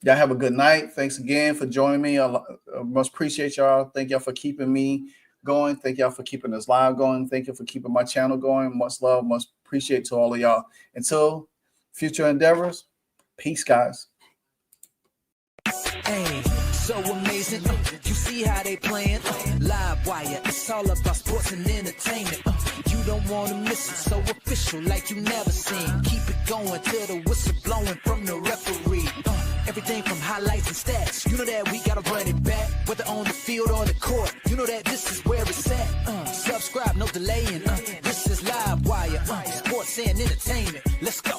have a good night. Thanks again for joining me. I must appreciate y'all. Thank y'all for keeping me going. Thank y'all for keeping this live going. Thank you for keeping my channel going. Much love, much appreciate to all of y'all. Until future endeavors, peace, guys. Hey, so amazing. You see how they playing? Live wire. It's all about sports and entertainment. You don't want to miss it. So official, like you never seen. Keep it going till the whistle blowing from the referee. Everything from highlights and stats. You know that we gotta run it back, whether on the field or the court. You know that this is where it's at. Subscribe, no delaying. This is Live Wire. Sports and entertainment. Let's go.